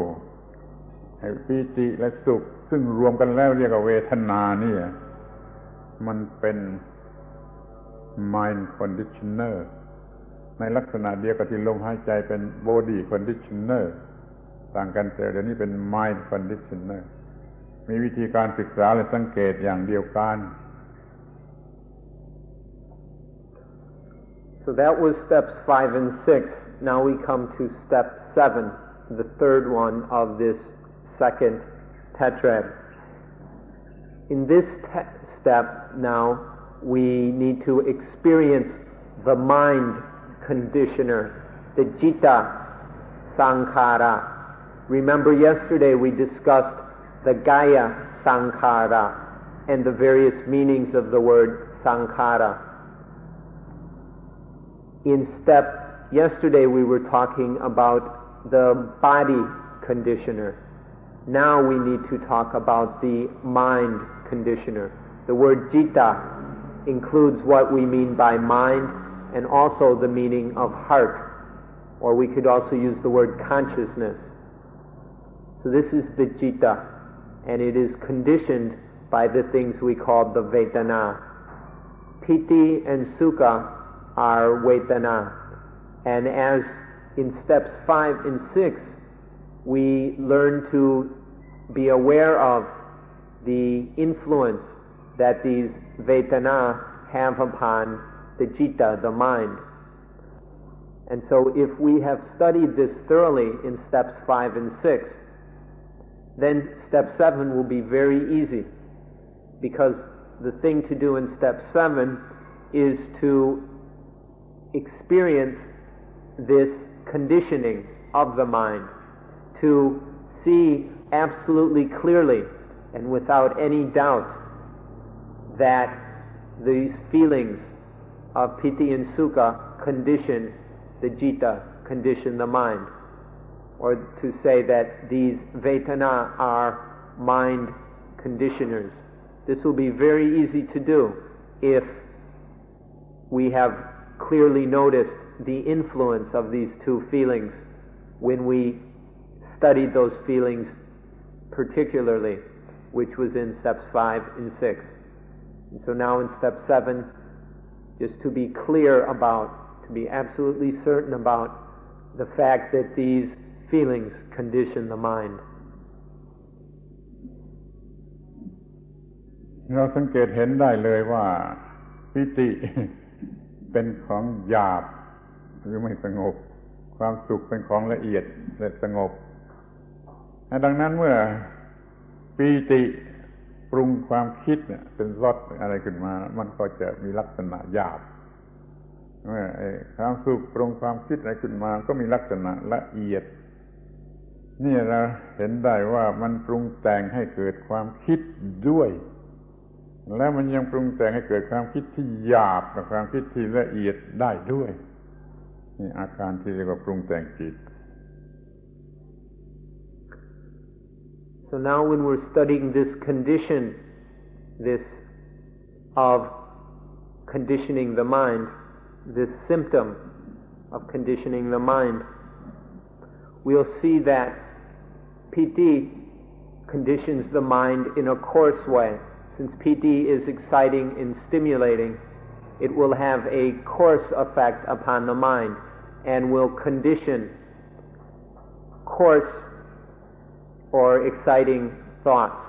ปีติและสุขซึ่งรวมกันแล้วเรียกว่าเวทนานี่มันเป็น mind conditioner ในลักษณะเดียวกับที่ลมหายใจเป็น body conditioner ต่างกันแต่เดี๋ยวนี้เป็น mind conditioner มีวิธีการศึกษาและสังเกตอย่างเดียวกัน So that was steps 5 and 6. Now we come to step 7, the third one of this second tetrad. In this step now, we need to experience the mind conditioner, the citta sankhara. Remember yesterday we discussed the Gaya sankhara and the various meanings of the word sankhara. In step yesterday we were talking about the body conditioner. Now we need to talk about the mind conditioner. The word citta includes what we mean by mind and also the meaning of heart, or we could also use the word consciousness. So this is the citta, and it is conditioned by the things we call the vedana. Piti and sukha are vedana, and as in steps 5 and 6 we learn to be aware of the influence that these vedana have upon the citta, the mind. And so if we have studied this thoroughly in steps 5 and 6, then step 7 will be very easy, because the thing to do in step 7 is to experience this conditioning of the mind, to see absolutely clearly and without any doubt that these feelings of piti and sukha condition the citta, condition the mind, or to say that these vedana are mind conditioners. This will be very easy to do if we have clearly noticed the influence of these two feelings when we studied those feelings particularly, which was in steps 5 and 6. And so now in step 7, just to be clear about, to be absolutely certain about the fact that these feelings condition the mind. เราสังเกตเห็นได้เลยว่าปิติเป็นของหยาบหรือไม่สงบความสุขเป็นของละเอียดและสงบดังนั้นเมื่อปิติปรุงความคิดเป็นรสอะไรขึ้นมามันก็จะมีลักษณะหยาบเมื่อความสุขปรุงความคิดอะไรขึ้นมาก็มีลักษณะละเอียดนี่เราเห็นได้ว่ามันปรุงแต่งให้เกิดความคิดด้วยแล้วมันยังปรุงแต่งให้เกิดความคิดที่หยาบกับความคิดที่ละเอียดได้ด้วยนี่อาการที่เรียกว่าปรุงแต่งจิต So now when we're studying this condition, this of conditioning the mind, this symptom of conditioning the mind, we'll see that piti conditions the mind in a coarse way. Since piti is exciting and stimulating, it will have a coarse effect upon the mind and will condition coarse or exciting thoughts.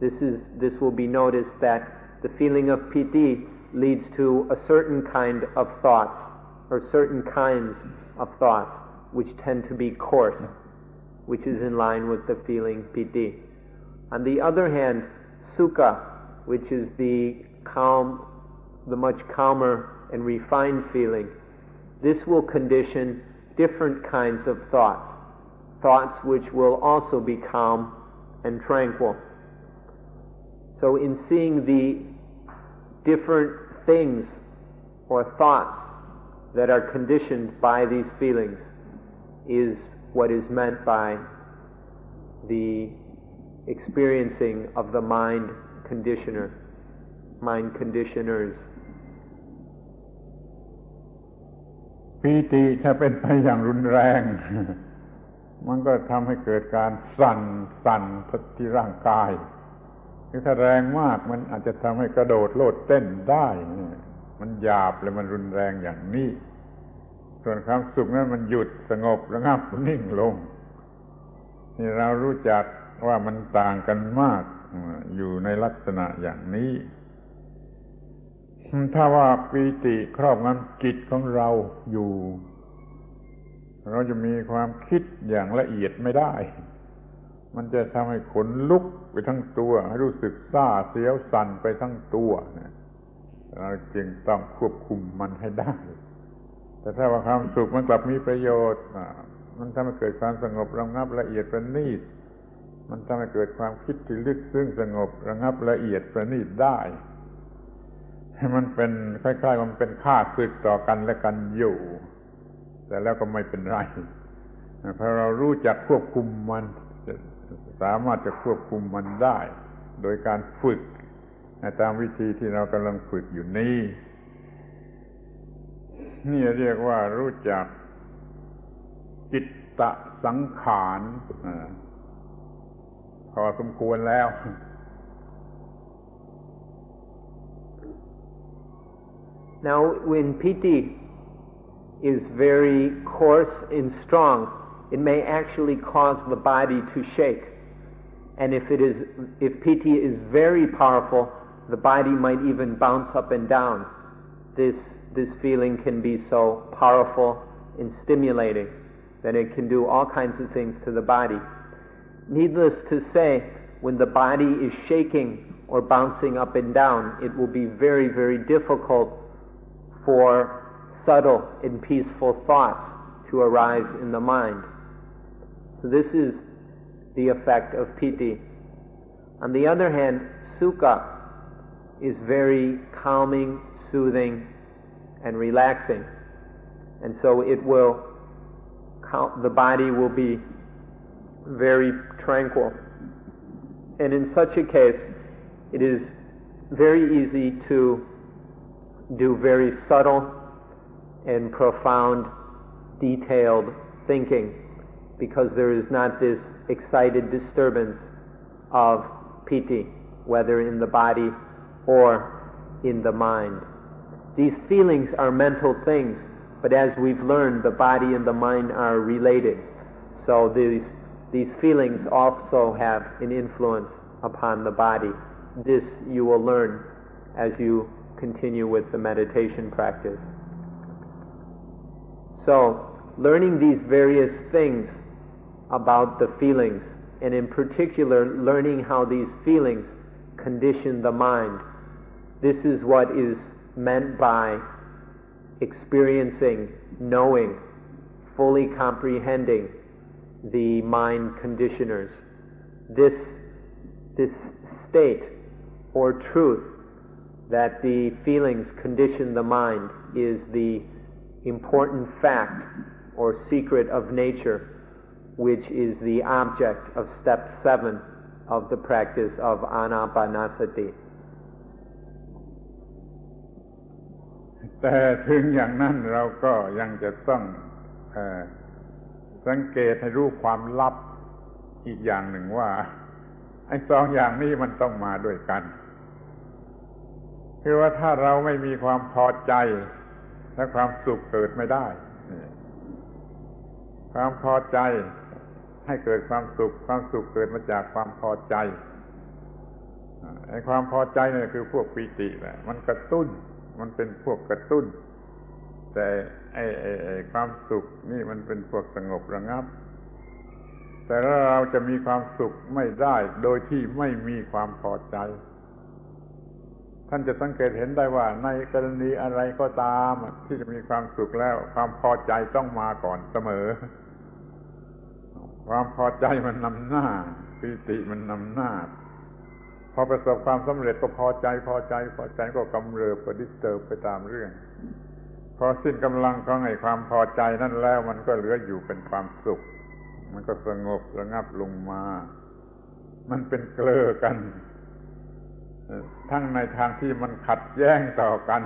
This will be noticed that the feeling of piti leads to a certain kind of thoughts or certain kinds of thoughts which tend to be coarse, which is in line with the feeling piti. On the other hand, sukha, which is the calm, the much calmer and refined feeling, this will condition different kinds of thoughts, thoughts which will also be calm and tranquil. So in seeing the different things or thoughts that are conditioned by these feelings is what is meant by the experiencing of the mind conditioner, mind conditioners. ปีติถ้าเป็นไปอย่างรุนแรง มันก็ทำให้เกิดการสั่นที่ร่างกายคือถ้าแรงมากมันอาจจะทำให้กระโดดโลดเต้นได้มันหยาบและมันรุนแรงอย่างนี้ส่วนความสุขนั้นมันหยุดสงบระงับนิ่งลงนี่เรารู้จักว่ามันต่างกันมากอยู่ในลักษณะอย่างนี้ถ้าว่าปีติครอบงำจิตของเราอยู่เราจะมีความคิดอย่างละเอียดไม่ได้มันจะทำให้ขนลุกไปทั้งตัวให้รู้สึกซ่าเสียวสั่นไปทั้งตัวเราจึงต้องควบคุมมันให้ได้แต่ถ้าว่าความสุขมันกลับมีประโยชน์มันทำให้เกิดความสงบระงับละเอียดประณีตมันทำให้เกิดความคิดที่ลึกซึ้งสงบระงับละเอียดประณีตได้มันเป็นคล้ายๆมันเป็นข้าศึกต่อกันและกันอยู่แต่แล้วก็ไม่เป็นไรเพราะเรารู้จักควบคุมมันสามารถจะควบคุมมันได้โดยการฝึกตามวิธีที่เรากำลังฝึกอยู่นี้นี่เรียกว่ารู้จักจิตตสังขารพอสมควรแล้ว Now, when piti is very coarse and strong, it may actually cause the body to shake. And if piti is very powerful, the body might even bounce up and down. This feeling can be so powerful and stimulating that it can do all kinds of things to the body. Needless to say, when the body is shaking or bouncing up and down, it will be very, very difficult for subtle and peaceful thoughts to arise in the mind. So this is the effect of piti. On the other hand, sukha is very calming, soothing, and relaxing. And so the body will be very tranquil. And in such a case, it is very easy to do very subtle and profound, detailed thinking, because there is not this excited disturbance of piti, whether in the body or in the mind. These feelings are mental things, but as we've learned, the body and the mind are related. So these feelings also have an influence upon the body. This you will learn as you continue with the meditation practice. So, learning these various things about the feelings, and in particular learning how these feelings condition the mind, this is what is meant by experiencing, knowing, fully comprehending the mind conditioners. This state or truth that the feelings condition the mind is the important fact or secret of nature, which is the object of step 7 of the practice of Anapanasati. แต่ถึงอย่างนั้นเราก็ยังจะต้องสังเกตให้รู้ความลับอีกอย่างหนึ่งว่าไอ้สองอย่างนี้มันต้องมาด้วยกันคือว่าถ้าเราไม่มีความพอใจและความสุขเกิดไม่ได้ความพอใจให้เกิดความสุขความสุขเกิดมาจากความพอใจไอ้ความพอใจนี่คือพวกปีติแหละมันกระตุ้นมันเป็นพวกกระตุ้นแต่ไอ้ความสุขนี่มันเป็นพวกสงบระงับแต่เราจะมีความสุขไม่ได้โดยที่ไม่มีความพอใจท่านจะสังเกตเห็นได้ว่าในกรณีอะไรก็ตามที่จะมีความสุขแล้วความพอใจต้องมาก่อนเสมอความพอใจมันนำหน้าปีติมันนำหน้าพอประสบความสำเร็จก็พอใจก็กำเริบก็ดิสเทิร์บไปตามเรื่องพอสิ้นกำลังของไอ้ความพอใจนั่นแล้วมันก็เหลืออยู่เป็นความสุขมันก็สงบระงับลงมามันเป็นเกลือกัน ทั้งในทางที่มันขัดแย้งต่อกัน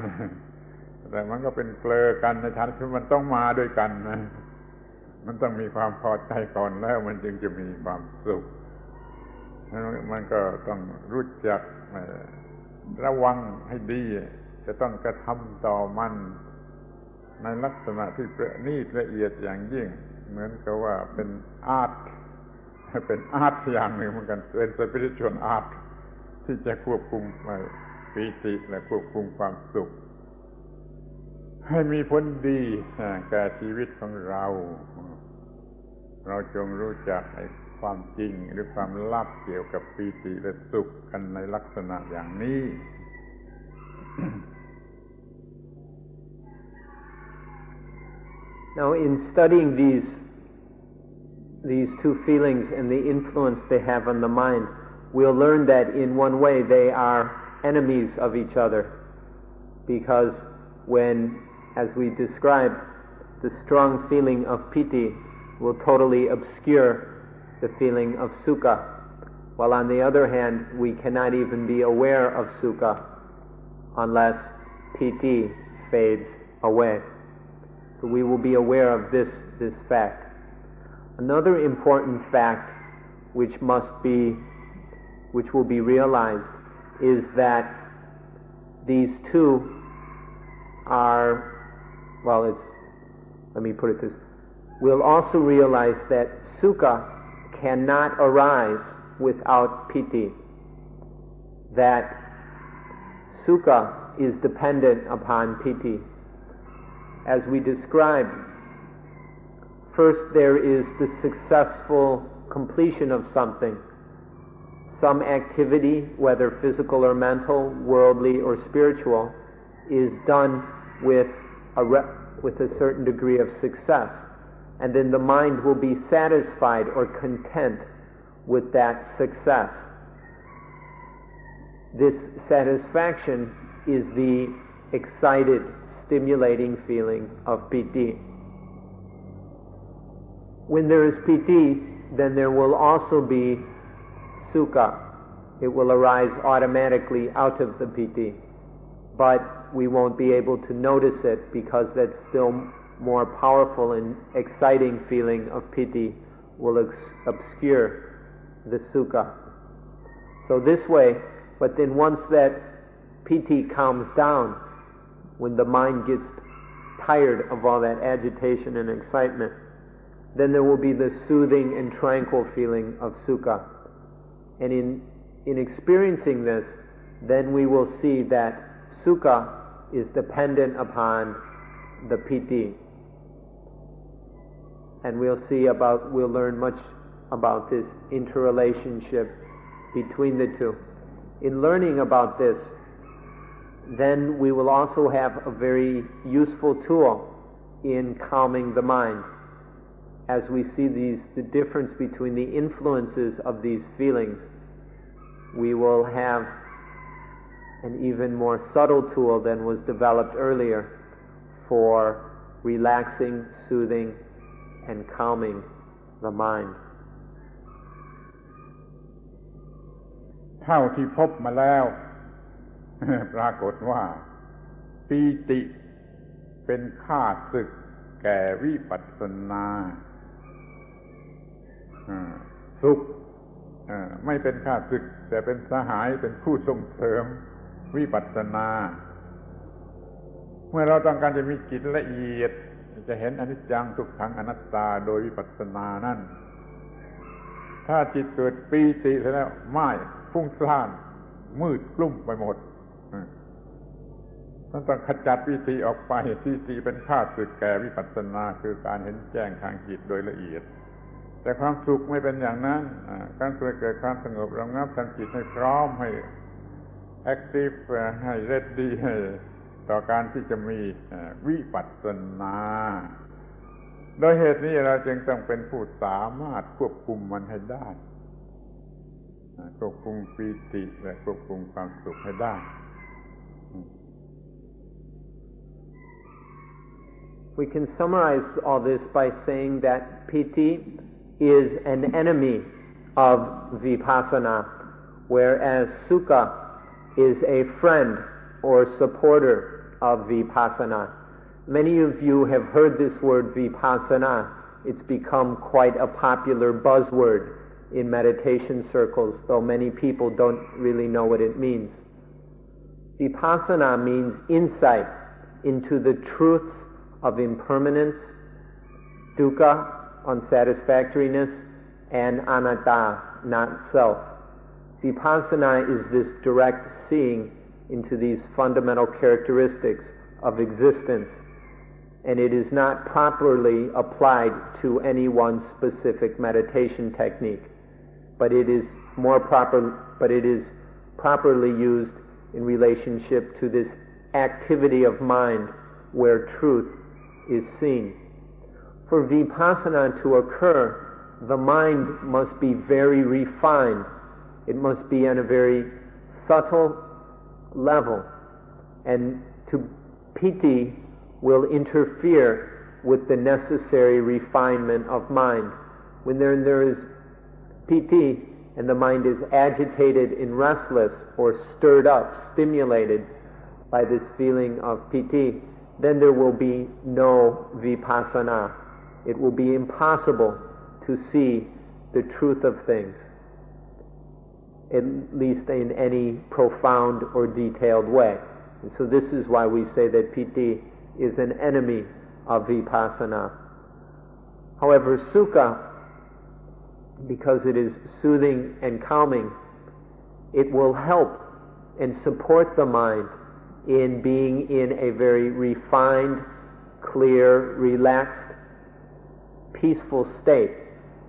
แต่มันก็เป็นเกลอกันในทางที่มันต้องมาด้วยกันนะมันต้องมีความพอใจก่อนแล้วมันจึงจะมีความสุขมันก็ต้องรู้จักระวังให้ดีจะต้องกระทำต่อมันในลักษณะที่ประณีตละเอียดอย่างยิ่งเหมือนกับว่าเป็นอาร์ตอย่างหนึ่งเหมือนกันเป็น spiritual art ที่จะควบคุมปีติและควบคุมความสุขให้มีผลดีแก่ชีวิตของเราจงรู้จักความจริงหรือความลับเกี่ยวกับปีติและสุขกันในลักษณะอย่างนี้ Now, in studying these two feelings and the influence they have on the mind, we'll learn that in one way they are enemies of each other, because when, as we described, the strong feeling of piti will totally obscure the feeling of sukha, while on the other hand we cannot even be aware of sukha unless piti fades away. So we will be aware of this fact. Another important fact which will be realized is that these two are, let me put it this way. We'll also realize that sukha cannot arise without piti, that sukha is dependent upon piti. As we described, first there is the successful completion of something. Some activity, whether physical or mental, worldly or spiritual, is done with a certain degree of success. And then the mind will be satisfied or content with that success. This satisfaction is the excited, stimulating feeling of piti. When there is piti, then there will also be sukha. It will arise automatically out of the piti, but we won't be able to notice it because that still more powerful and exciting feeling of piti will obscure the sukha. So this way, but then once that piti calms down, when the mind gets tired of all that agitation and excitement, then there will be the soothing and tranquil feeling of sukha. And in experiencing this, then we will see that sukha is dependent upon the piti. And we'll learn much about this interrelationship between the two. In learning about this, then we will also have a very useful tool in calming the mind. As we see the difference between the influences of these feelings, we will have an even more subtle tool than was developed earlier for relaxing, soothing, and calming the mind. เท่าที่พบมาแล้ว ปรากฏว่าปีติเป็นข้าศึกแก่วิปัสสนาสุขไม่เป็นข้าศึกแต่เป็นสหายเป็นผู้ส่งเสริมวิปัสสนาเมื่อเราต้องการจะมีจิตละเอียดจะเห็นอนิจจังทุกขังอนัตตาโดยวิปัสสนานั่นถ้าจิตเกิดปีติแล้วไม่ฟุ้งซ่านมืดกลุ่มไปหมดต้องขจัดปีติออกไปปีติเป็นข้าศึกแก่วิปัสสนาคือการเห็นแจ้งทางจิตโดยละเอียดแต่ความสุขไม่เป็นอย่างนั้นการเกิดความสงบระงับทางจิตให้พร้อมให้แอคทีฟให้เรดดี้ให้ต่อการที่จะมีวิปัสสนาโดยเหตุนี้เราจึงต้องเป็นผู้สามารถควบคุมมันให้ได้ควบคุมปีติและควบคุมความสุขให้ได้ We can summarize all this by saying that piti is an enemy of vipassana, whereas sukha is a friend or supporter of vipassana. Many of you have heard this word vipassana. It's become quite a popular buzzword in meditation circles, though many people don't really know what it means. Vipassana means insight into the truths of impermanence, dukkha, unsatisfactoriness, and anatta, not self. Vipassana is this direct seeing into these fundamental characteristics of existence, and it is not properly applied to any one specific meditation technique, but it is properly used in relationship to this activity of mind where truth is seen. For vipassana to occur, the mind must be very refined. It must be on a very subtle level, and piti will interfere with the necessary refinement of mind. When there is piti and the mind is agitated and restless or stirred up, stimulated by this feeling of piti, then there will be no vipassana. It will be impossible to see the truth of things, at least in any profound or detailed way. And so this is why we say that piti is an enemy of vipassana. However, sukha, because it is soothing and calming, it will help and support the mind in being in a very refined, clear, relaxed, peaceful state,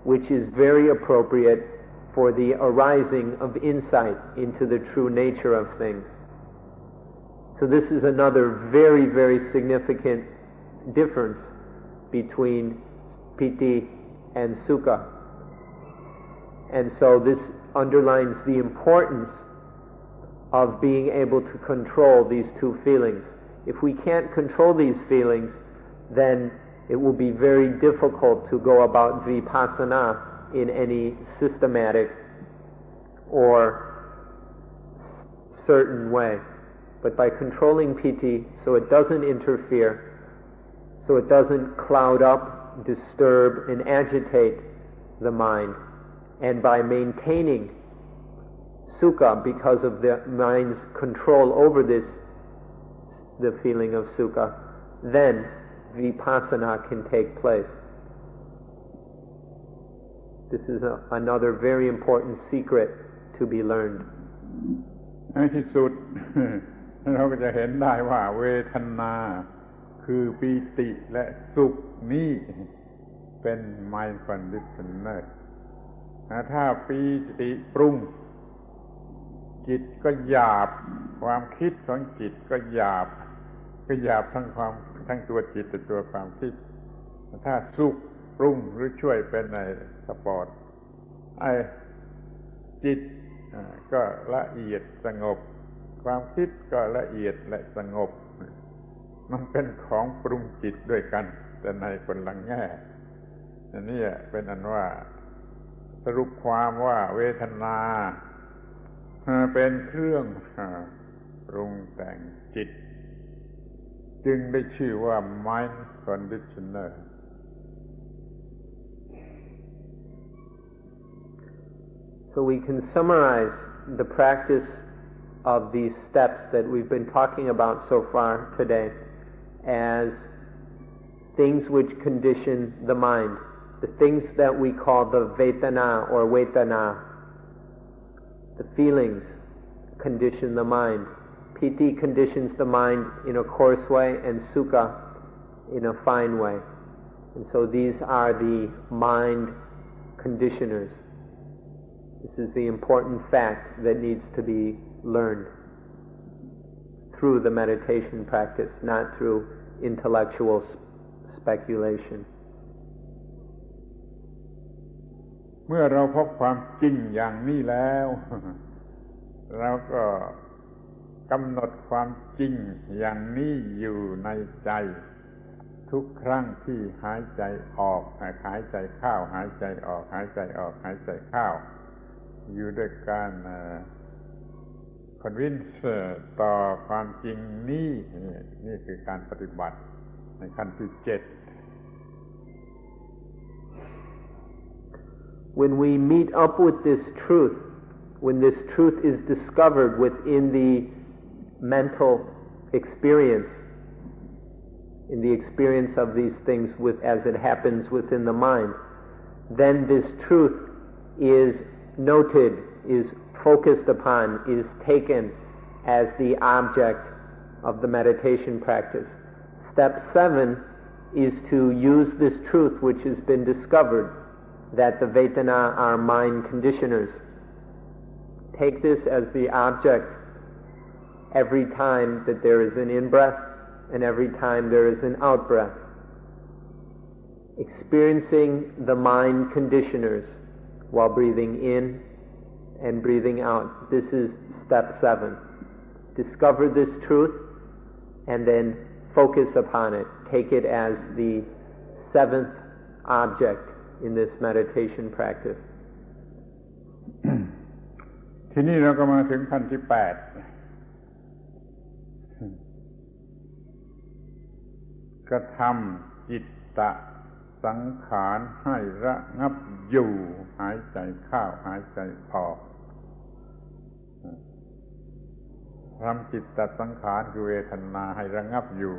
which is very appropriate for the arising of insight into the true nature of things. So this is another very, very significant difference between piti and sukha. And so this underlines the importance of being able to control these two feelings. If we can't control these feelings, then it will be very difficult to go about vipassana in any systematic or certain way. But by controlling piti so it doesn't interfere, so it doesn't cloud up, disturb, and agitate the mind, and by maintaining sukha because of the mind's control over the feeling of sukha, then vipassana can take place. This is another very important secret to be learned. ในที่สุด เราก็จะเห็นได้ว่าเวทนาคือปีติและสุขนี้เป็น mind conditioner ถ้าปีติปรุงจิตก็หยาบความคิดของจิตก็หยาบทั้งตัวจิตและตัวความคิดถ้าสุขปรุงหรือช่วยเป็นในสปอร์ตจิตก็ละเอียดสงบความคิดก็ละเอียดและสงบมันเป็นของปรุงจิตด้วยกันแต่ในคนละแง่อันนี้เป็นอันว่าสรุปความว่าเวทนาเป็นเครื่องปรุงแต่งจิตจึงได้ชื่อว่า mind conditioner. So we can summarize the practice of these steps that we've been talking about so far today as things which condition the mind, the things that we call the vedana or vedana. The feelings condition the mind. Piti conditions the mind in a coarse way, and sukha in a fine way. And so these are the mind conditioners. This is the important fact that needs to be learned through the meditation practice, not through intellectual speculation. เมื่อเราพบความจริงอย่างนี้แล้ว เราก็กำหนดความจริงอย่างนี้อยู่ในใจทุกครั้งที่หายใจออกหายใจเข้าหายใจออกหายใจออกหายใจเข้าอยู่ด้วยการ convince ต่อความจริงนี่คือการปฏิบัติในขั้นที่7 When we meet up with this truth, when this truth is discovered within the mental experience, in the experience of these things as it happens within the mind, then this truth is noted, is focused upon, is taken as the object of the meditation practice. Step 7 is to use this truth which has been discovered, that the Vedana are mind conditioners. Take this as the object every time that there is an in-breath and every time there is an out-breath. Experiencing the mind conditioners while breathing in and breathing out. This is step 7. Discover this truth and then focus upon it. Take it as the 7th object in this meditation practice. ทีนี้เราก็มาถึงขั้นที่8กระทำจิตตสังขารให้ระงับอยู่หายใจเข้าหายใจออกทำจิตตสังขารคือเวทนาให้ระงับอยู่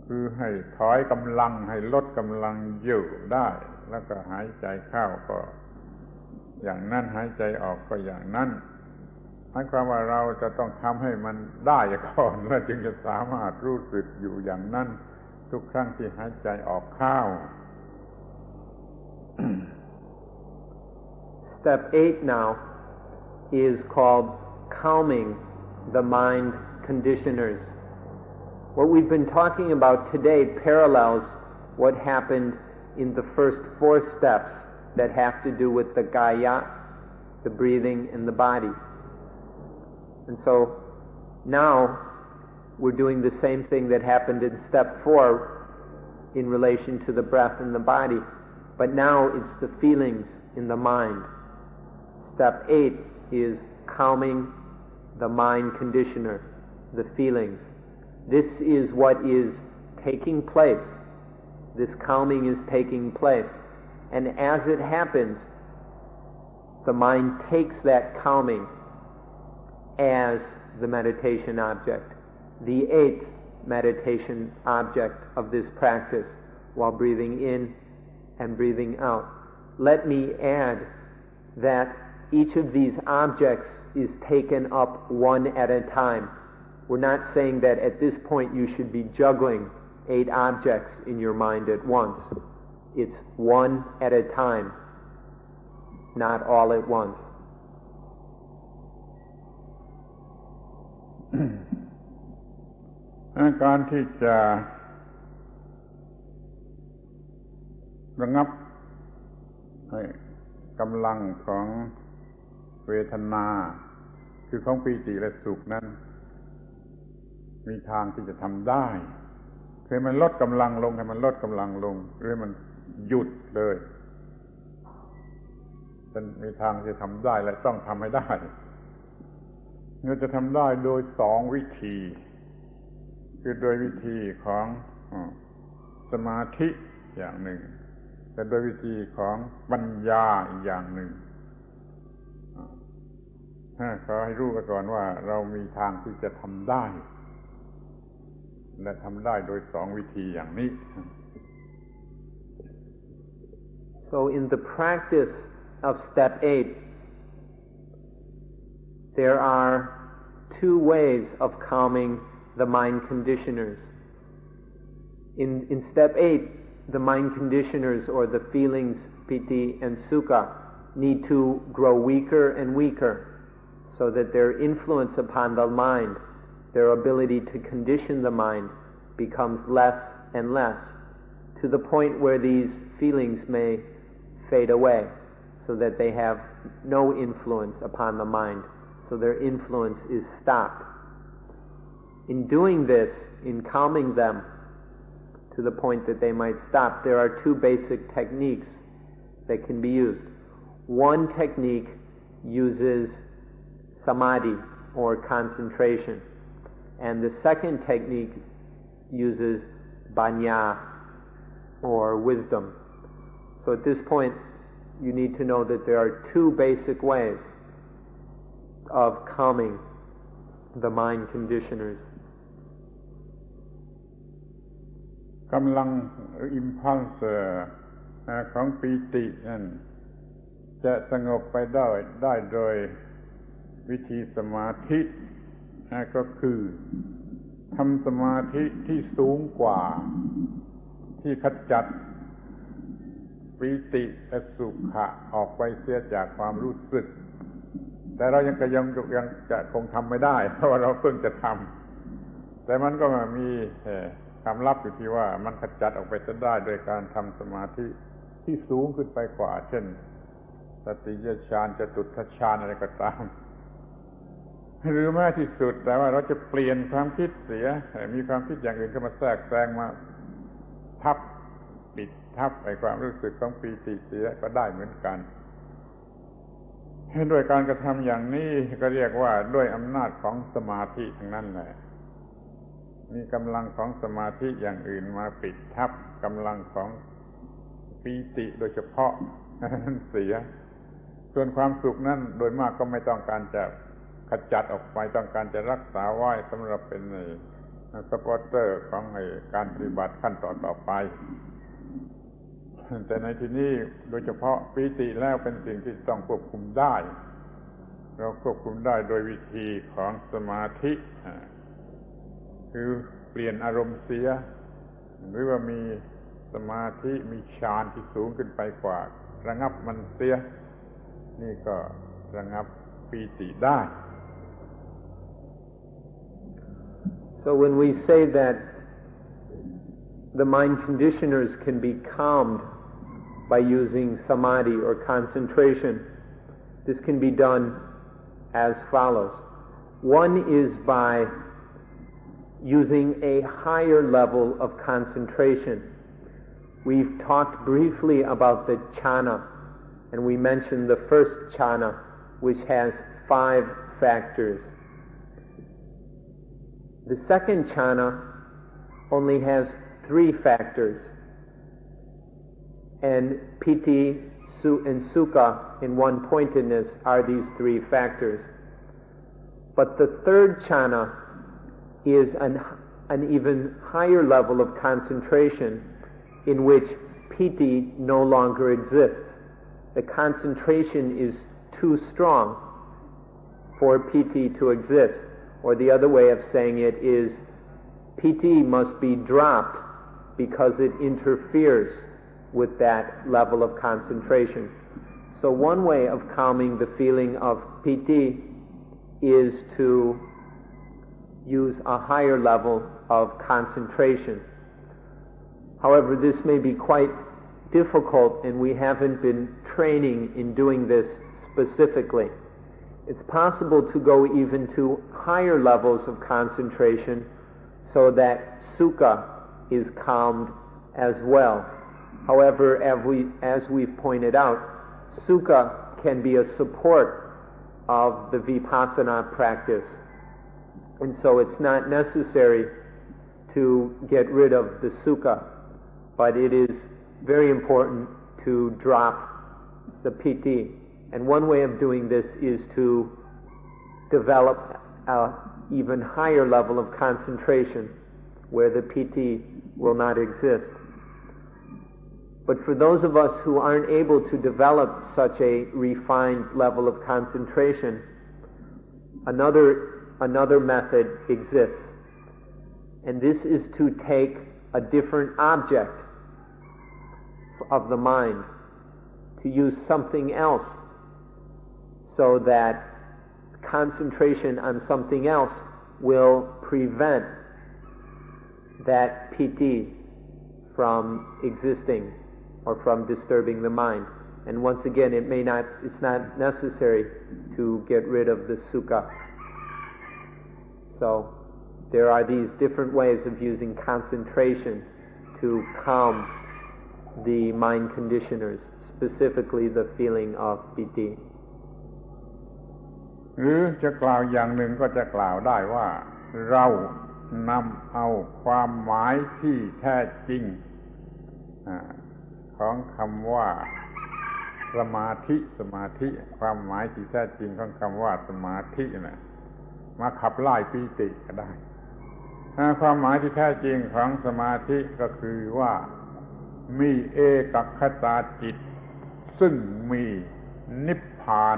คือให้ถอยกำลังให้ลดกำลังอยู่ได้แล้วก็หายใจเข้าก็อย่างนั้นหายใจออกก็อย่างนั้นหมายความว่าเราจะต้องทำให้มันได้ก่อนแล้วจึงจะสามารถรู้สึกอยู่อย่างนั้นทุกครั้งที่หายใจออกเข้า Step 8 now is called calming the mind conditioners. What we've been talking about today parallels what happened in the first 4 steps that have to do with the kaya, the breathing, and the body. And so now we're doing the same thing that happened in step 4 in relation to the breath and the body, but now it's the feelings in the mind. Step 8 is calming the mind conditioner, the feelings. This is what is taking place. This calming is taking place. And as it happens, the mind takes that calming as the meditation object, the 8th meditation object of this practice while breathing in and breathing out. Let me add that each of these objects is taken up one at a time. We're not saying that at this point you should be juggling 8 objects in your mind at once. It's one at a time, not all at once. การที่จะระงับกำลังของเวทนาคือของปีติและสุขนั้นมีทางที่จะทำได้คือมันลดกำลังลงให้มันลดกำลังลงหรือมันหยุดเลยมันมีทางที่ทำได้และต้องทำให้ได้เราจะทำได้โดย2 วิธีคือโดยวิธีของสมาธิอย่างหนึ่งแต่โดยวิธีของปัญญาอีกอย่างหนึ่งขอให้รู้ไว้ก่อนว่าเรามีทางที่จะทำได้และทำได้โดย2 วิธีอย่างนี้ So in the practice of step 8, there are 2 ways of calming the mind conditioners. In step 8, the mind conditioners or the feelings, piti and sukha, need to grow weaker and weaker so that their influence upon the mind, their ability to condition the mind, becomes less and less to the point where these feelings may fade away so that they have no influence upon the mind, so their influence is stopped. In doing this, in calming them to the point that they might stop, there are 2 basic techniques that can be used. One technique uses samadhi, or concentration. And the second technique uses banya, or wisdom. So at this point, you need to know that there are two basic ways of calming the mind conditioners. กำลัง impulse ของปีตินั่นจะสงบไปได้โดยวิธีสมาธิก็คือทำสมาธิที่สูงกว่าที่ขจัดปีติและสุขะออกไปเสียจากความรู้สึกแต่เรายังจะคงทำไม่ได้เพราะว่าเราเพิ่งจะทำแต่มันก็มีความลับอยู่ที่ว่ามันขจัดออกไปจะได้โดยการทำสมาธิที่สูงขึ้นไปกว่าเช่นสติยฌานจตุตถฌานอะไรก็ตามหรือแม้ที่สุดแต่ว่าเราจะเปลี่ยนความคิดเสียมีความคิดอย่างอื่นเข้ามาแทรกแซงมาปิดทับไอ้ความรู้สึกของปีติเสียก็ได้เหมือนกันด้วยการกระทำอย่างนี้ก็เรียกว่าด้วยอำนาจของสมาธิทั้งนั้นแหละมีกำลังของสมาธิอย่างอื่นมาปิดทับกำลังของปีติโดยเฉพาะนั้นเสียส่วนความสุขนั้นโดยมากก็ไม่ต้องการจะขจัดออกไปต้องการจะรักษาไว้สำหรับเป็นสปอร์เตอร์ของการปฏิบัติขั้นต่อไปแต่ในที่นี้โดยเฉพาะปีติแล้วเป็นสิ่งที่ต้องควบคุมได้เราควบคุมได้โดยวิธีของสมาธิคือเปลี่ยนอารมณ์เสียหรือว่ามีสมาธิมีฌานที่สูงขึ้นไปกว่าระงับมันเสียนี่ก็ระงับปีติได้ So when we say that the mind conditioners can be calmed by using samadhi or concentration, this can be done as follows. One is by using a higher level of concentration. We've talked briefly about the jhana, and we mentioned the first jhana, which has 5 factors. The second jhana only has 3 factors, and piti, and sukha in one-pointedness are these 3 factors. But the third jhana is an even higher level of concentration in which piti no longer exists. The concentration is too strong for piti to exist, or the other way of saying it is piti must be dropped because it interferes with that level of concentration. So one way of calming the feeling of piti is to use a higher level of concentration. However, this may be quite difficult and we haven't been training in doing this specifically. It's possible to go even to higher levels of concentration so that sukha is calmed as well. However, as we've pointed out, sukha can be a support of the vipassana practice. And so it's not necessary to get rid of the sukha, but it is very important to drop the piti. And one way of doing this is to develop an even higher level of concentration where the piti will not exist. But for those of us who aren't able to develop such a refined level of concentration, another method exists. And this is to take a different object of the mind, to use something else, so that concentration on something else will prevent that piti from existing or from disturbing the mind. And once again, it's not necessary to get rid of the sukha. So there are these different ways of using concentration to calm the mind conditioners, specifically the feeling of piti. หรือจะกล่าวอย่างหนึ่งก็จะกล่าวได้ว่าเรานำเอาความหมายที่แท้จริงของคำว่าสมาธิความหมายที่แท้จริงของคำว่าสมาธินะมาขับไล่ปีติก็ได้ความหมายที่แท้จริงของสมาธิก็คือว่ามีเอกคตาจิตซึ่งมีนิพพาน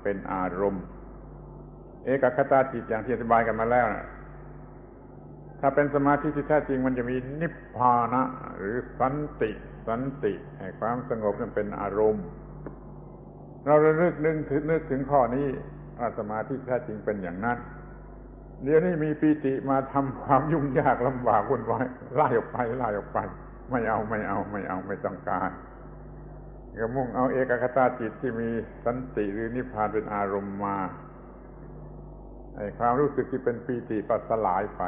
เป็นอารมณ์เอกคตาจิตอย่างที่อธิบายกันมาแล้วนะถ้าเป็นสมาธิที่แท้จริงมันจะมีนิพพานะหรือสันติให้ความสงบนั้นเป็นอารมณ์เราระลึกนึกถึงข้อนี้ว่าสมาธิแท้จริงเป็นอย่างนั้นเดี๋ยวนี้มีปีติมาทำความยุ่งยากลำบากวุ่นวายไล่ออกไปไม่เอาไม่ต้องการก็มุ่งเอาเอกคตาจิตที่มีสันติหรือนิพพานเป็นอารมณ์มาไอ้ความรู้สึกที่เป็นปีติก็สลายไป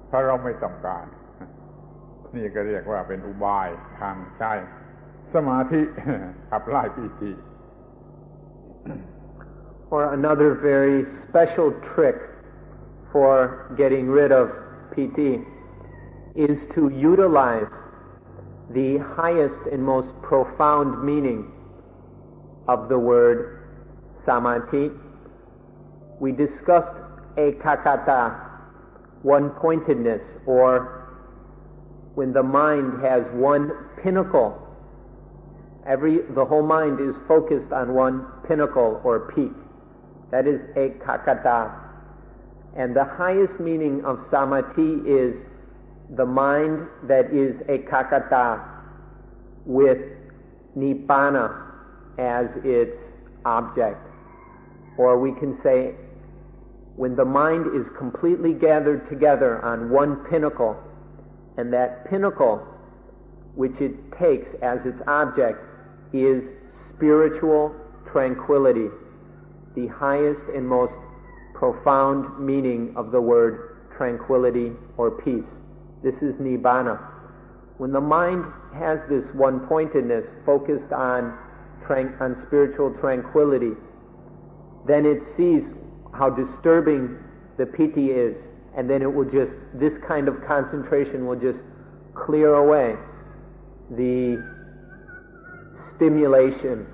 เพราะเราไม่ต้องการนี่ก็เรียกว่าเป็นอุบายทางใช้สมาธิขับไล่ปีติ Or another very special trick for getting rid of PT is to utilize the highest and most profound meaning of the word samadhi. We discussed ekakata, one-pointedness, or when the mind has one pinnacle. The whole mind is focused on one pinnacle or peak. That is ekakata. And the highest meaning of samadhi is the mind that is ekakata with nibbana as its object. Or we can say, when the mind is completely gathered together on one pinnacle, and that pinnacle which it takes as its object is spiritual tranquility, the highest and most profound meaning of the word tranquility or peace. This is nibbana. When the mind has this one-pointedness focused on spiritual tranquility, then it sees how disturbing the piti is, and then it will just, this kind of concentration will just clear away the stimulation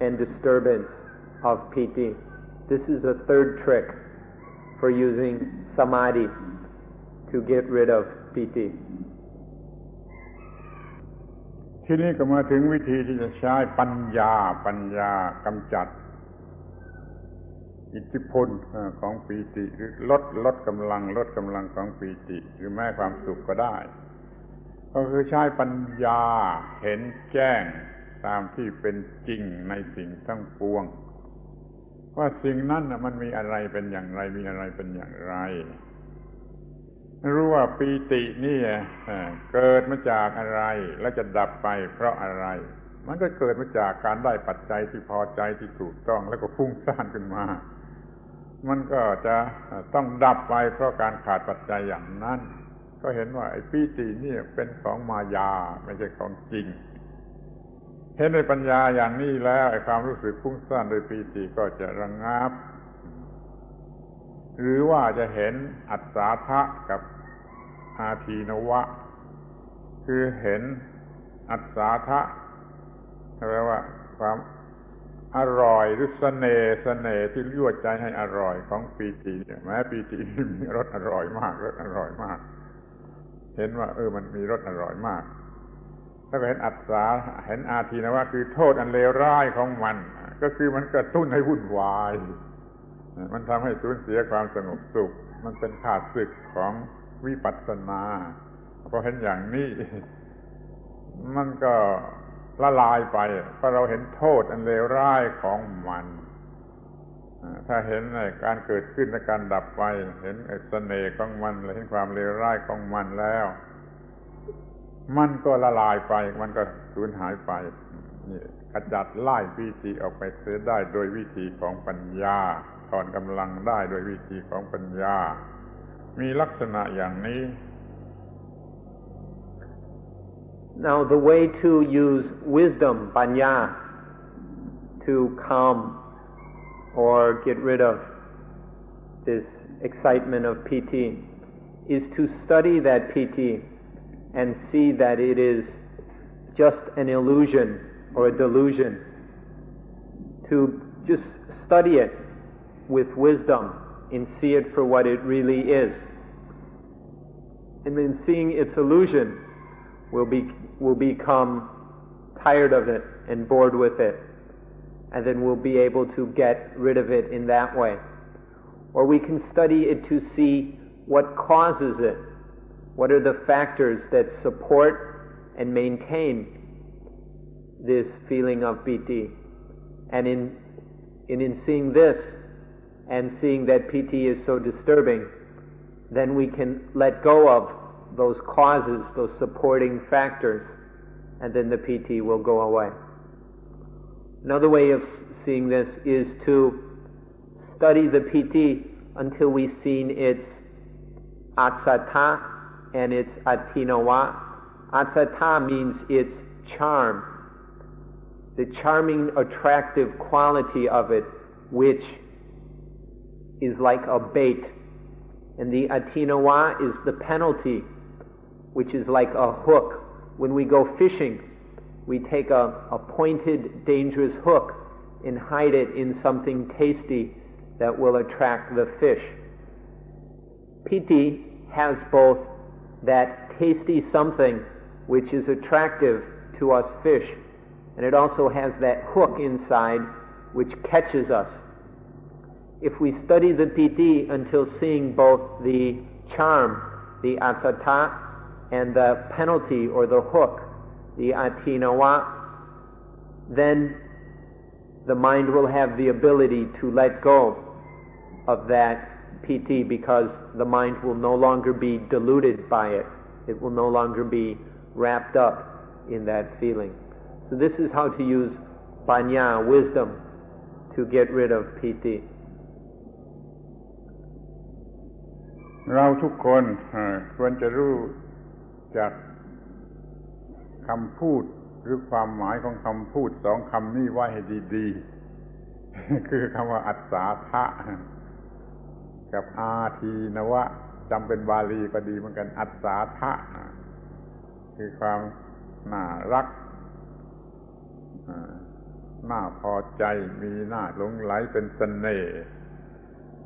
and disturbance of piti. This is a third trick for using samadhi to get rid of piti. ทีนี้ก็มาถึงวิธีที่จะใช้ปัญญากำจัดอิทธิพลของปีติหรือลดกำลังของปีติหรือแม้ความสุขก็ได้ก็คือใช้ปัญญาเห็นแจ้งตามที่เป็นจริงในสิ่งทั้งปวงว่าสิ่งนั้นมันมีอะไรเป็นอย่างไรมีอะไรเป็นอย่างไรรู้ว่าปีตินี่เกิดมาจากอะไรและจะดับไปเพราะอะไรมันก็เกิดมาจากการได้ปัจจัยที่พอใจที่ถูกต้องแล้วก็ฟุ้งซ่านขึ้นมามันก็จะต้องดับไปเพราะการขาดปัจจัยอย่างนั้นก็เห็นว่าไอ้ปีตินี่เป็นของมายาไม่ใช่ของจริงเห็นในปัญญาอย่างนี้แล้วไอ้ความรู้สึกฟุ้งซ่านโดยปีติก็จะระงับหรือว่าจะเห็นอัศสาทะกับอาทีนวะคือเห็นอัศสาทะแปลว่าความอร่อยหรือเสน่ห์ที่ยั่วใจให้อร่อยของปีติแม้ปีติมีรสอร่อยมากเห็นว่ามันมีรสอร่อยมากถ้าเห็นอัศสาเห็นอาทีนวะคือโทษอันเลวร้ายของมันก็คือมันกระตุ้นให้วุ่นวายมันทำให้สูญเสียความสงบสุขมันเป็นข้าศึกของวิปัสสนาพอเห็นอย่างนี้มันก็ละลายไปเพราะเราเห็นโทษอันเลวร้ายของมันถ้าเห็นการเกิดขึ้นและการดับไปเห็นเสน่ห์ของมันและเห็นความเลวร้ายของมันแล้วมันก็ละลายไปมันก็สูญหายไปนี่ขจัดไล่ปีติออกไปเสียได้โดยวิธีของปัญญาถอนกำลังได้โดยวิธีของปัญญามีลักษณะอย่างนี้ Now the way to use wisdom, panya, to calm or get rid of this excitement of piti is to study that piti and see that it is just an illusion or a delusion. To just study it with wisdom and see it for what it really is. And then seeing its illusion, we'll become tired of it and bored with it. And then we'll be able to get rid of it in that way. Or we can study it to see what causes it. What are the factors that support and maintain this feeling of piti? And in seeing this, and seeing that piti is so disturbing, then we can let go of those causes, those supporting factors, and then the piti will go away. Another way of seeing this is to study the piti until we've seen its atsata and its atinawa. Atsata means its charm, the charming, attractive quality of it, which is like a bait. And the atinawa is the penalty, which is like a hook. When we go fishing, we take a pointed, dangerous hook and hide it in something tasty that will attract the fish. Piti has both that tasty something which is attractive to us fish, and it also has that hook inside which catches us. If we study the piti until seeing both the charm, the atsata, and the penalty or the hook, the atinawa, then the mind will have the ability to let go of that piti, because the mind will no longer be deluded by it. It will no longer be wrapped up in that feeling. So this is how to use panya, wisdom, to get rid of piti. เราทุกคนควรจะรู้จักคำพูดหรือความหมายของคำพูดสองคำนี้ไว้ให้ดีๆ คือคำว่าอัศาทะกับอาทีนวะจำเป็นบาลีก็ดีเหมือนกันอัศาทะคือความน่ารักน่าพอใจมีน่าหลงไหลเป็นเสน่ห์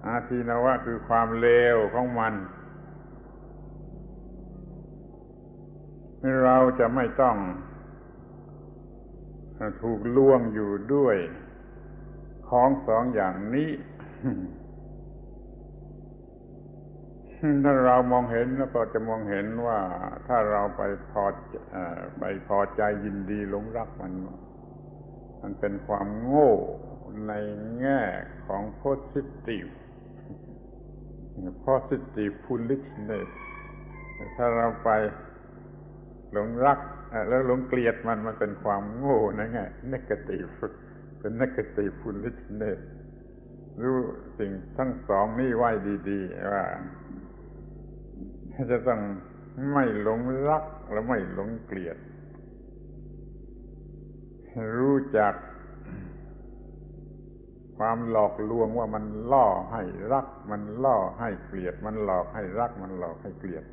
อาทีนวะคือความเลวของมันเราจะไม่ต้องถูกลวงอยู่ด้วยของสองอย่างนี้ ถ้าเรามองเห็นแล้วก็จะมองเห็นว่าถ้าเราไปพอใจยินดีหลงรักมันเป็นความโง่ในแง่ของ positive foolishness ถ้าเราไปหลงรักแล้วหลงเกลียดมันเป็นความโง่ในแง่ negative เป็น negative foolishness รู้สิ่งทั้งสองนี้ไว้ดีๆว่าจะต้องไม่หลงรักและไม่หลงเกลียดรู้จักความหลอกลวงว่ามันล่อให้รักมันล่อให้เกลียดมันหลอกให้รักมันหลอกให้เกลียด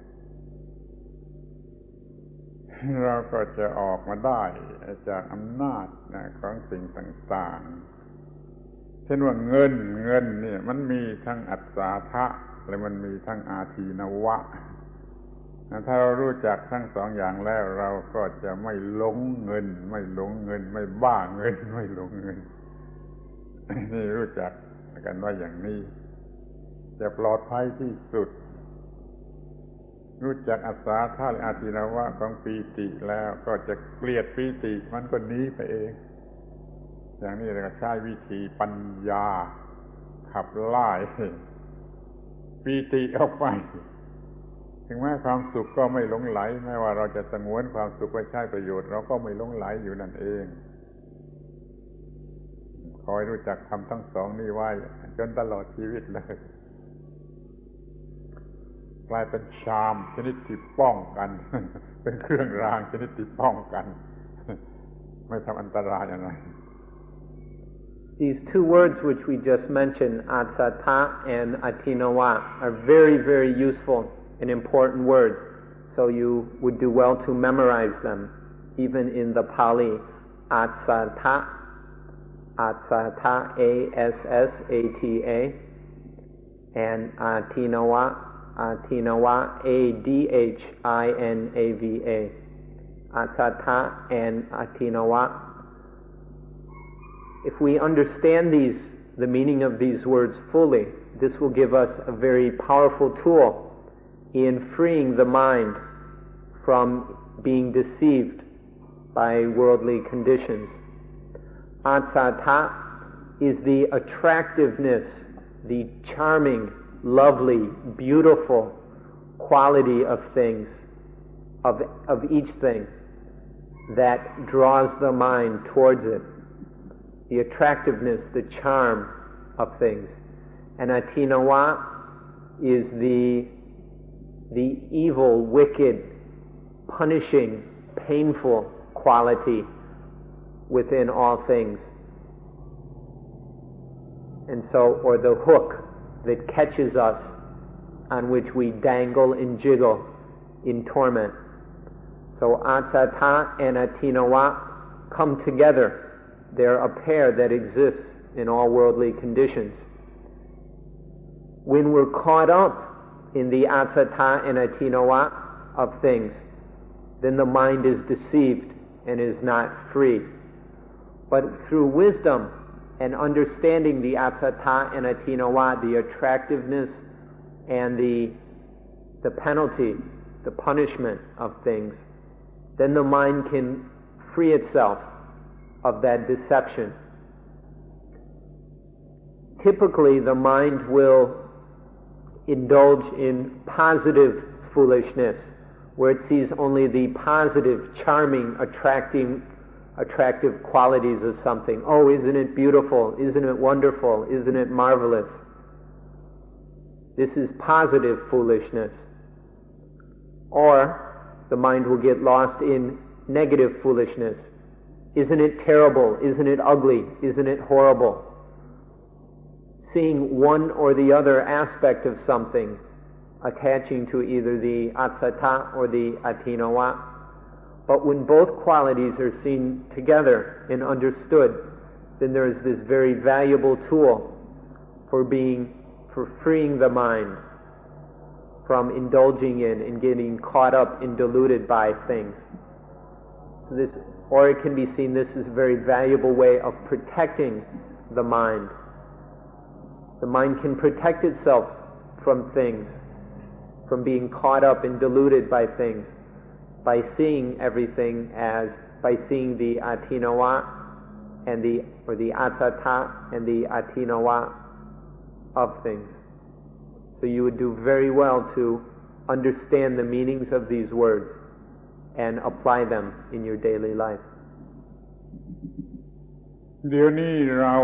เราก็จะออกมาได้จากอำนาจของสิ่งต่างๆเช่นว่าเงินเนี่ยมันมีทั้งอัศาทะและมันมีทั้งอาทีนวะถ้าเรารู้จักทั้งสองอย่างแล้วเราก็จะไม่หลงเงินไม่บ้าเงินไม่หลงเงินนี่รู้จักกันว่าอย่างนี้จะปลอดภัยที่สุดรู้จักอัศาทะและอาทีนวะของปีติแล้วก็จะเกลียดปีติมันก็หนีไปเองอย่างนี้เราใช้วิธีปัญญาขับไล่ปีติออกไปถึงแม้ความสุขก็ไม่หลงไหลแม้ว่าเราจะสงวนความสุขไว้ใช้ประโยชน์เราก็ไม่หลงไหลอยู่นั่นเองคอยรู้จักทำทั้งสองนี้ไว้จนตลอดชีวิตเลยกลายเป็นชามชนิดที่ป้องกันเป็นเครื่องรางชนิดที่ป้องกันไม่ทำอันตรายอะไร These two words which we just mentioned, asata and atinawa, are very, very useful and important words. So you would do well to memorize them, even in the Pali. Asata, asata, A-S-S-A-T-A, and atinawa, atinawa, A-D-H-I-N-A-V-A. Asata and atinawa. If we understand the meaning of these words fully, this will give us a very powerful tool in freeing the mind from being deceived by worldly conditions. Asata is the attractiveness, the charming, lovely, beautiful quality of things, of each thing, that draws the mind towards it. The attractiveness, the charm of things. And atinawa is the evil, wicked, punishing, painful quality within all things. And so, or the hook that catches us, on which we dangle and jiggle in torment. So asata and atinawa come together. They're a pair that exists in all worldly conditions. When we're caught up in the asata and atinawa of things, then the mind is deceived and is not free. But through wisdom and understanding the asata and atinawa, the attractiveness and the penalty, the punishment of things, then the mind can free itself of that deception. Typically, the mind will indulge in positive foolishness, where it sees only the positive, charming, attractive qualities of something. Oh, isn't it beautiful? Isn't it wonderful? Isn't it marvelous? This is positive foolishness. Or the mind will get lost in negative foolishness. Isn't it terrible? Isn't it ugly? Isn't it horrible? Seeing one or the other aspect of something, attaching to either the asata or the atinawa. But when both qualities are seen together and understood, then there is this very valuable tool for freeing the mind from indulging in and getting caught up and deluded by things. Or it can be seen this is a very valuable way of protecting the mind. The mind can protect itself from things, from being caught up and deluded by things, by seeing everything by seeing the atinawa and the asata and the atinawa of things. So you would do very well to understand the meanings of these words and apply them in your daily life. เดี๋ยวนี้เรา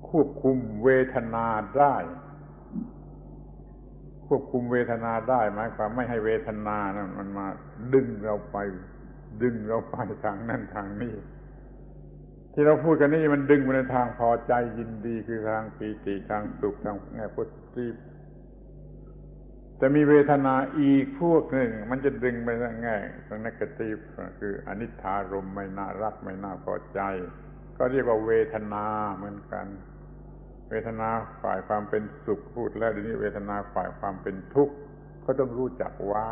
ควบคุมเวทนาได้ควบคุมเวทนาได้หมายความไม่ให้เวทนานั้นมันมาดึงเราไปทางนั้นทางนี้ที่เราพูดกันนี่มันดึงไปในทางพอใจยินดีคือทางปีติทางสุขทางแง่โพสิทีฟแต่มีเวทนาอีกพวกหนึ่งมันจะดึงไปทางแง่ทางเนกาทีฟคืออนิจจารมณ์ไม่น่ารักไม่น่าพอใจก็เรียกว่าเวทนาเหมือนกันเวทนาฝ่ายความเป็นสุขพูดแล้วเดี๋ยวนี้เวทนาฝ่ายความเป็นทุกข์ก็ต้องรู้จักไว้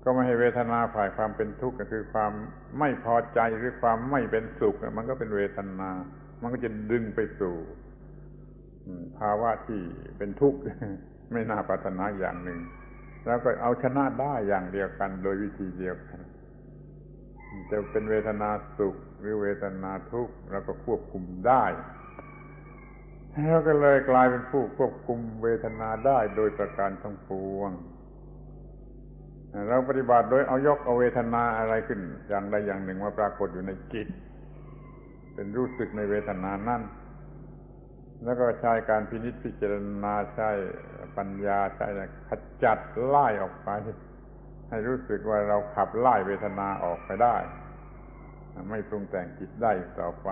ก็ไม่ให้เวทนาฝ่ายความเป็นทุกข์ก็คือความไม่พอใจหรือความไม่เป็นสุขมันก็เป็นเวทนามันก็จะดึงไปสู่ภาวะที่เป็นทุกข์ไม่น่าปรารถนาอย่างหนึ่งแล้วก็เอาชนะได้อย่างเดียวกันโดยวิธีเดียวกันจะเป็นเวทนาสุขหรือเวทนาทุกข์เราก็ควบคุมได้แล้วก็เลยกลายเป็นผู้ควบคุมเวทนาได้โดยประการทั้งปวงเราปฏิบัติโดยเอาเวทนาอะไรขึ้นอย่างใดอย่างหนึ่งมาปรากฏอยู่ในจิตเป็นรู้สึกในเวทนานั้นแล้วก็ใช้การพินิจพิจารณาใช้ปัญญาใช้ขจัดไล่ออกไปให้รู้สึกว่าเราขับไล่เวทนาออกไปได้ไม่ปรุงแต่งจิตได้ต่อไป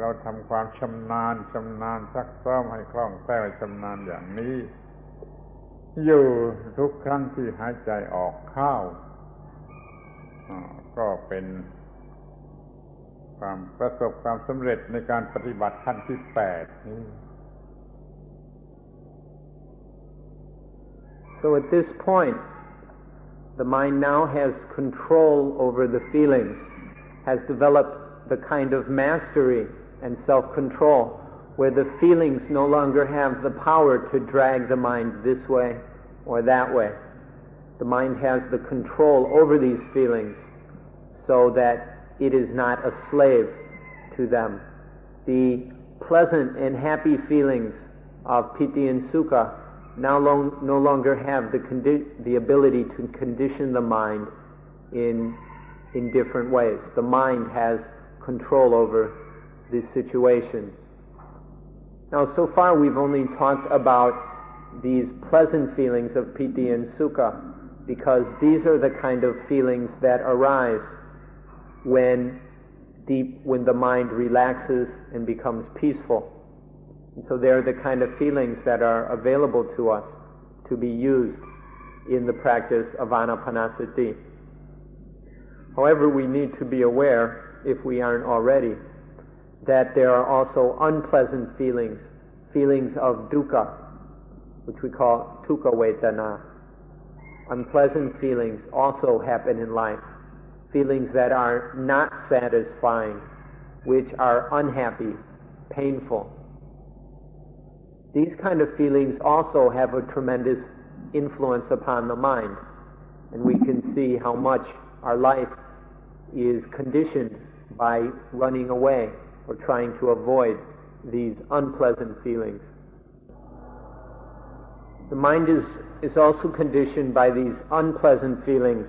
เราทำความชำนาญซักซ้อมให้คล่องแคล่วชำนาญอย่างนี้อยู่ทุกครั้งที่หายใจออกเข้าก็เป็นความประสบความสำเร็จในการปฏิบัติขั้นที่8นี้ So at this point, the mind now has control over the feelings, has developed the kind of mastery and self-control where the feelings no longer have the power to drag the mind this way or that way. The mind has the control over these feelings so that it is not a slave to them. The pleasant and happy feelings of piti and sukha now no longer have the ability to condition the mind in different ways. The mind has control over this situation. Now, so far we've only talked about these pleasant feelings of piti and sukha because these are the kind of feelings that arise when the mind relaxes and becomes peaceful. And so they're the kind of feelings that are available to us to be used in the practice of Anapanasati. However, we need to be aware, if we aren't already, that there are also unpleasant feelings, feelings of dukkha, which we call tukha vedana. Unpleasant feelings also happen in life, feelings that are not satisfying, which are unhappy, painful. These kind of feelings also have a tremendous influence upon the mind, and we can see how much our life is conditioned by running away or trying to avoid these unpleasant feelings. The mind is also conditioned by these unpleasant feelings.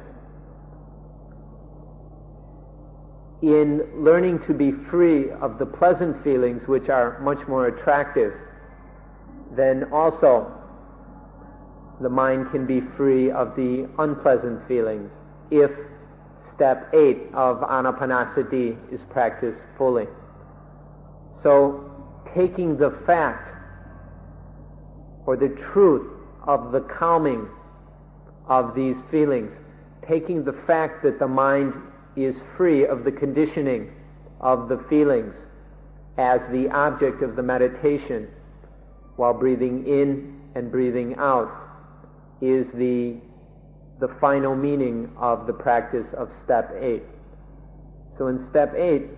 In learning to be free of the pleasant feelings, which are much more attractive, then also the mind can be free of the unpleasant feelings if step 8 of Anapanasati is practiced fully. So, taking the fact or the truth of the calming of these feelings, taking the fact that the mind is free of the conditioning of the feelings as the object of the meditation while breathing in and breathing out is the final meaning of the practice of step 8. So in step 8,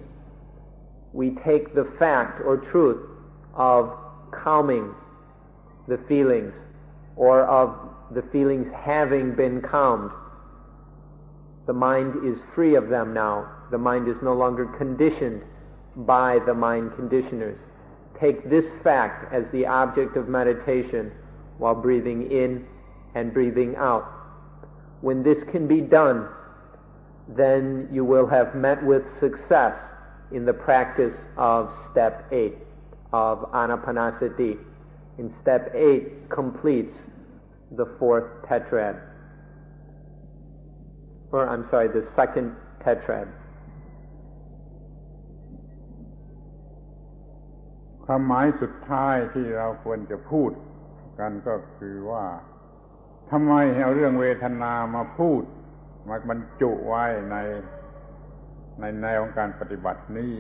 we take the fact or truth of calming the feelings or of the feelings having been calmed. The mind is free of them now. The mind is no longer conditioned by the mind conditioners. Take this fact as the object of meditation while breathing in and breathing out. When this can be done, then you will have met with success in the practice of step 8 of Anapanasati. And step 8 completes the 4th tetrad. Or, I'm sorry, the 2nd tetrad. ความหมายสุดท้ายที่เราควรจะพูดกันก็คือว่าทำไมเอาเรื่องเวทนามาพูดมาบรรจุไว้ในแนวของการปฏิบัตินี้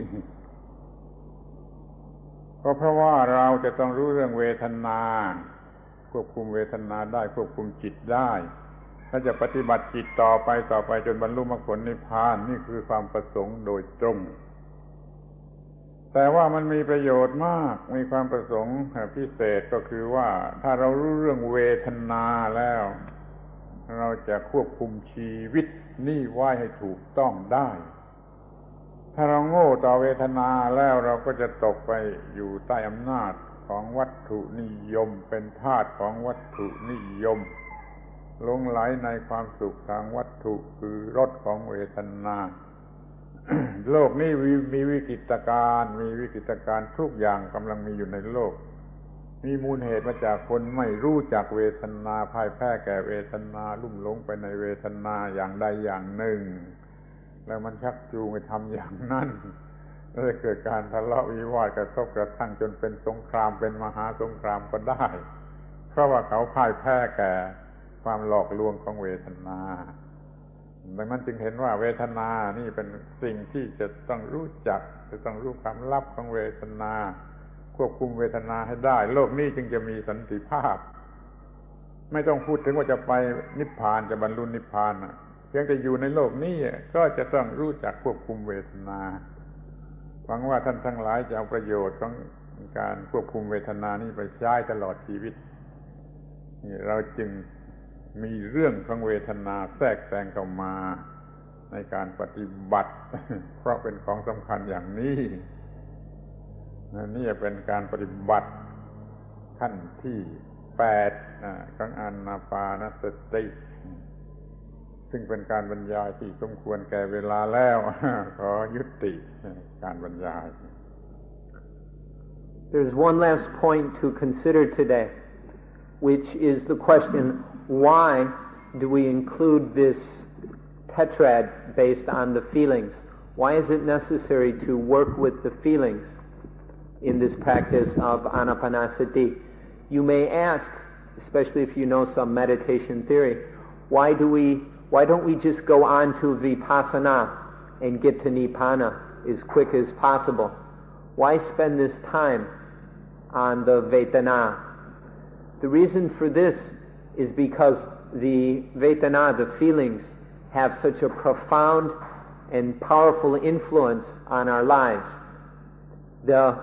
ก็เพราะว่าเราจะต้องรู้เรื่องเวทนาควบคุมเวทนาได้ควบคุมจิตได้ถ้าจะปฏิบัติจิตต่อไปจนบรรลุมรรคผลนิพพานนี่คือความประสงค์โดยตรงแต่ว่ามันมีประโยชน์มากมีความประสงค์พิเศษก็คือว่าถ้าเรารู้เรื่องเวทนาแล้วเราจะควบคุมชีวิตนี่ไว้ให้ถูกต้องได้ถ้าเราโง่ต่อเวทนาแล้วเราก็จะตกไปอยู่ใต้อำนาจของวัตถุนิยมเป็นทาสของวัตถุนิยมหลงไหลในความสุขทางวัตถุคือรสของเวทนา โลกนี้มีวิกฤตการณ์ทุกอย่างกำลังมีอยู่ในโลกมีมูลเหตุมาจากคนไม่รู้จักเวทนาพ่ายแพ้แก่เวทนาลุ่มหลงไปในเวทนาอย่างใดอย่างหนึ่งแล้วมันชักจูงไปทำอย่างนั้น จะเกิดการทะเลาะวิวาทกระทบกระทั่งจนเป็นสงครามเป็นมหาสงครามก็ได้เพราะว่าเขาพ่ายแพ้แก่ความหลอกลวงของเวทนาดังนั้นจึงเห็นว่าเวทนานี่เป็นสิ่งที่จะต้องรู้จักจะต้องรู้ความลับของเวทนาควบคุมเวทนาให้ได้โลกนี้จึงจะมีสันติภาพไม่ต้องพูดถึงว่าจะไปนิพพานจะบรรลุนิพพานเพียงแต่อยู่ในโลกนี้ก็จะต้องรู้จักควบคุมเวทนาหวังว่าท่านทั้งหลายจะเอาประโยชน์ของการควบคุมเวทนานี้ไปใช้ตลอดชีวิตนี่เราจึงมีเรื่องของเวทนาแทรกแซงเข้ามาในการปฏิบัติเพราะเป็นของสำคัญอย่างนี้นี่เป็นการปฏิบัติขั้นที่8ของอานาปานสติซึ่งเป็นการบรรยายที่สมควรแก่เวลาแล้วขอยุติการบรรยาย There's one last point to consider today, which is the question, why do we include this tetrad based on the feelings? Why is it necessary to work with the feelings in this practice of Anapanasati? You may ask, especially if you know some meditation theory, why don't we just go on to vipassana and get to nibbana as quick as possible? Why spend this time on the vedana? The reason for this is because the vedana, the feelings, have such a profound and powerful influence on our lives. The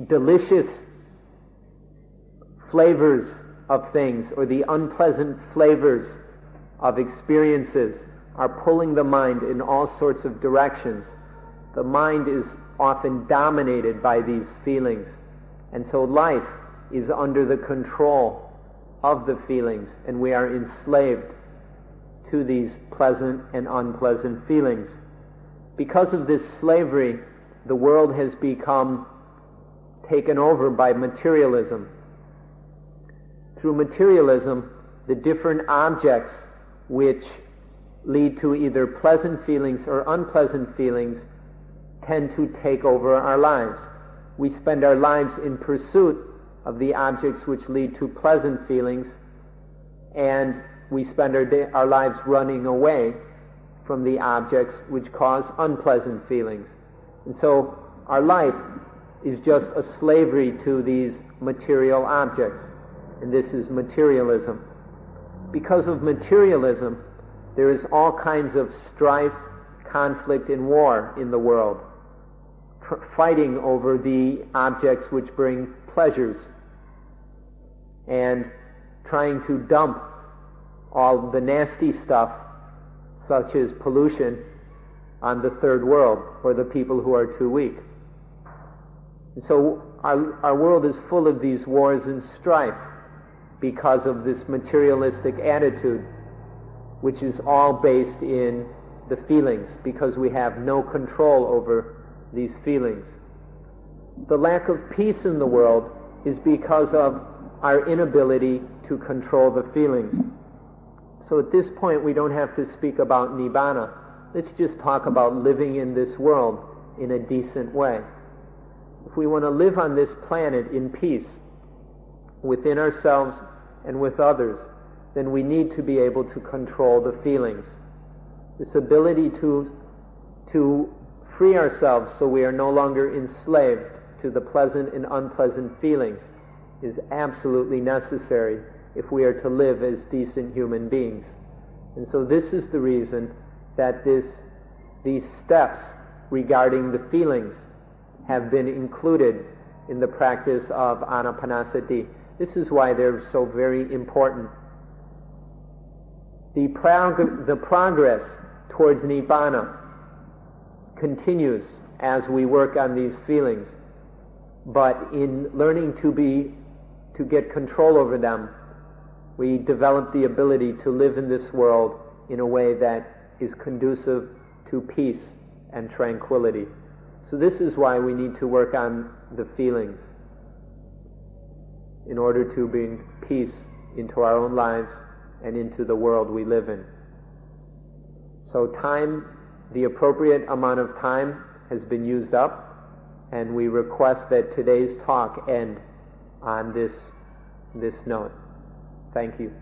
delicious flavors of things, or the unpleasant flavors of experiences, are pulling the mind in all sorts of directions. The mind is often dominated by these feelings, and so life is under the control of the feelings, and we are enslaved to these pleasant and unpleasant feelings. Because of this slavery, the world has become taken over by materialism. Through materialism, the different objects which lead to either pleasant feelings or unpleasant feelings tend to take over our lives. We spend our lives in pursuit of the objects which lead to pleasant feelings, and we spend our lives running away from the objects which cause unpleasant feelings. And so our life is just a slavery to these material objects, and this is materialism. Because of materialism, there is all kinds of strife, conflict, and war in the world, fighting over the objects which bring pleasures, and trying to dump all the nasty stuff, such as pollution, on the third world, or the people who are too weak. And so our world is full of these wars and strife because of this materialistic attitude, which is all based in the feelings, because we have no control over these feelings. The lack of peace in the world is because of our inability to control the feelings. So at this point we don't have to speak about nibbana. Let's just talk about living in this world in a decent way. If we want to live on this planet in peace, within ourselves and with others, then we need to be able to control the feelings. This ability to free ourselves so we are no longer enslaved to the pleasant and unpleasant feelings is absolutely necessary if we are to live as decent human beings. And so this is the reason that these steps regarding the feelings have been included in the practice of Anapanasati. This is why they're so very important. The progress towards Nibbana continues as we work on these feelings, but in learning to get control over them, we develop the ability to live in this world in a way that is conducive to peace and tranquility. So this is why we need to work on the feelings, in order to bring peace into our own lives and into the world we live in. So time, the appropriate amount of time, has been used up, and we request that today's talk end on this note. Thank you.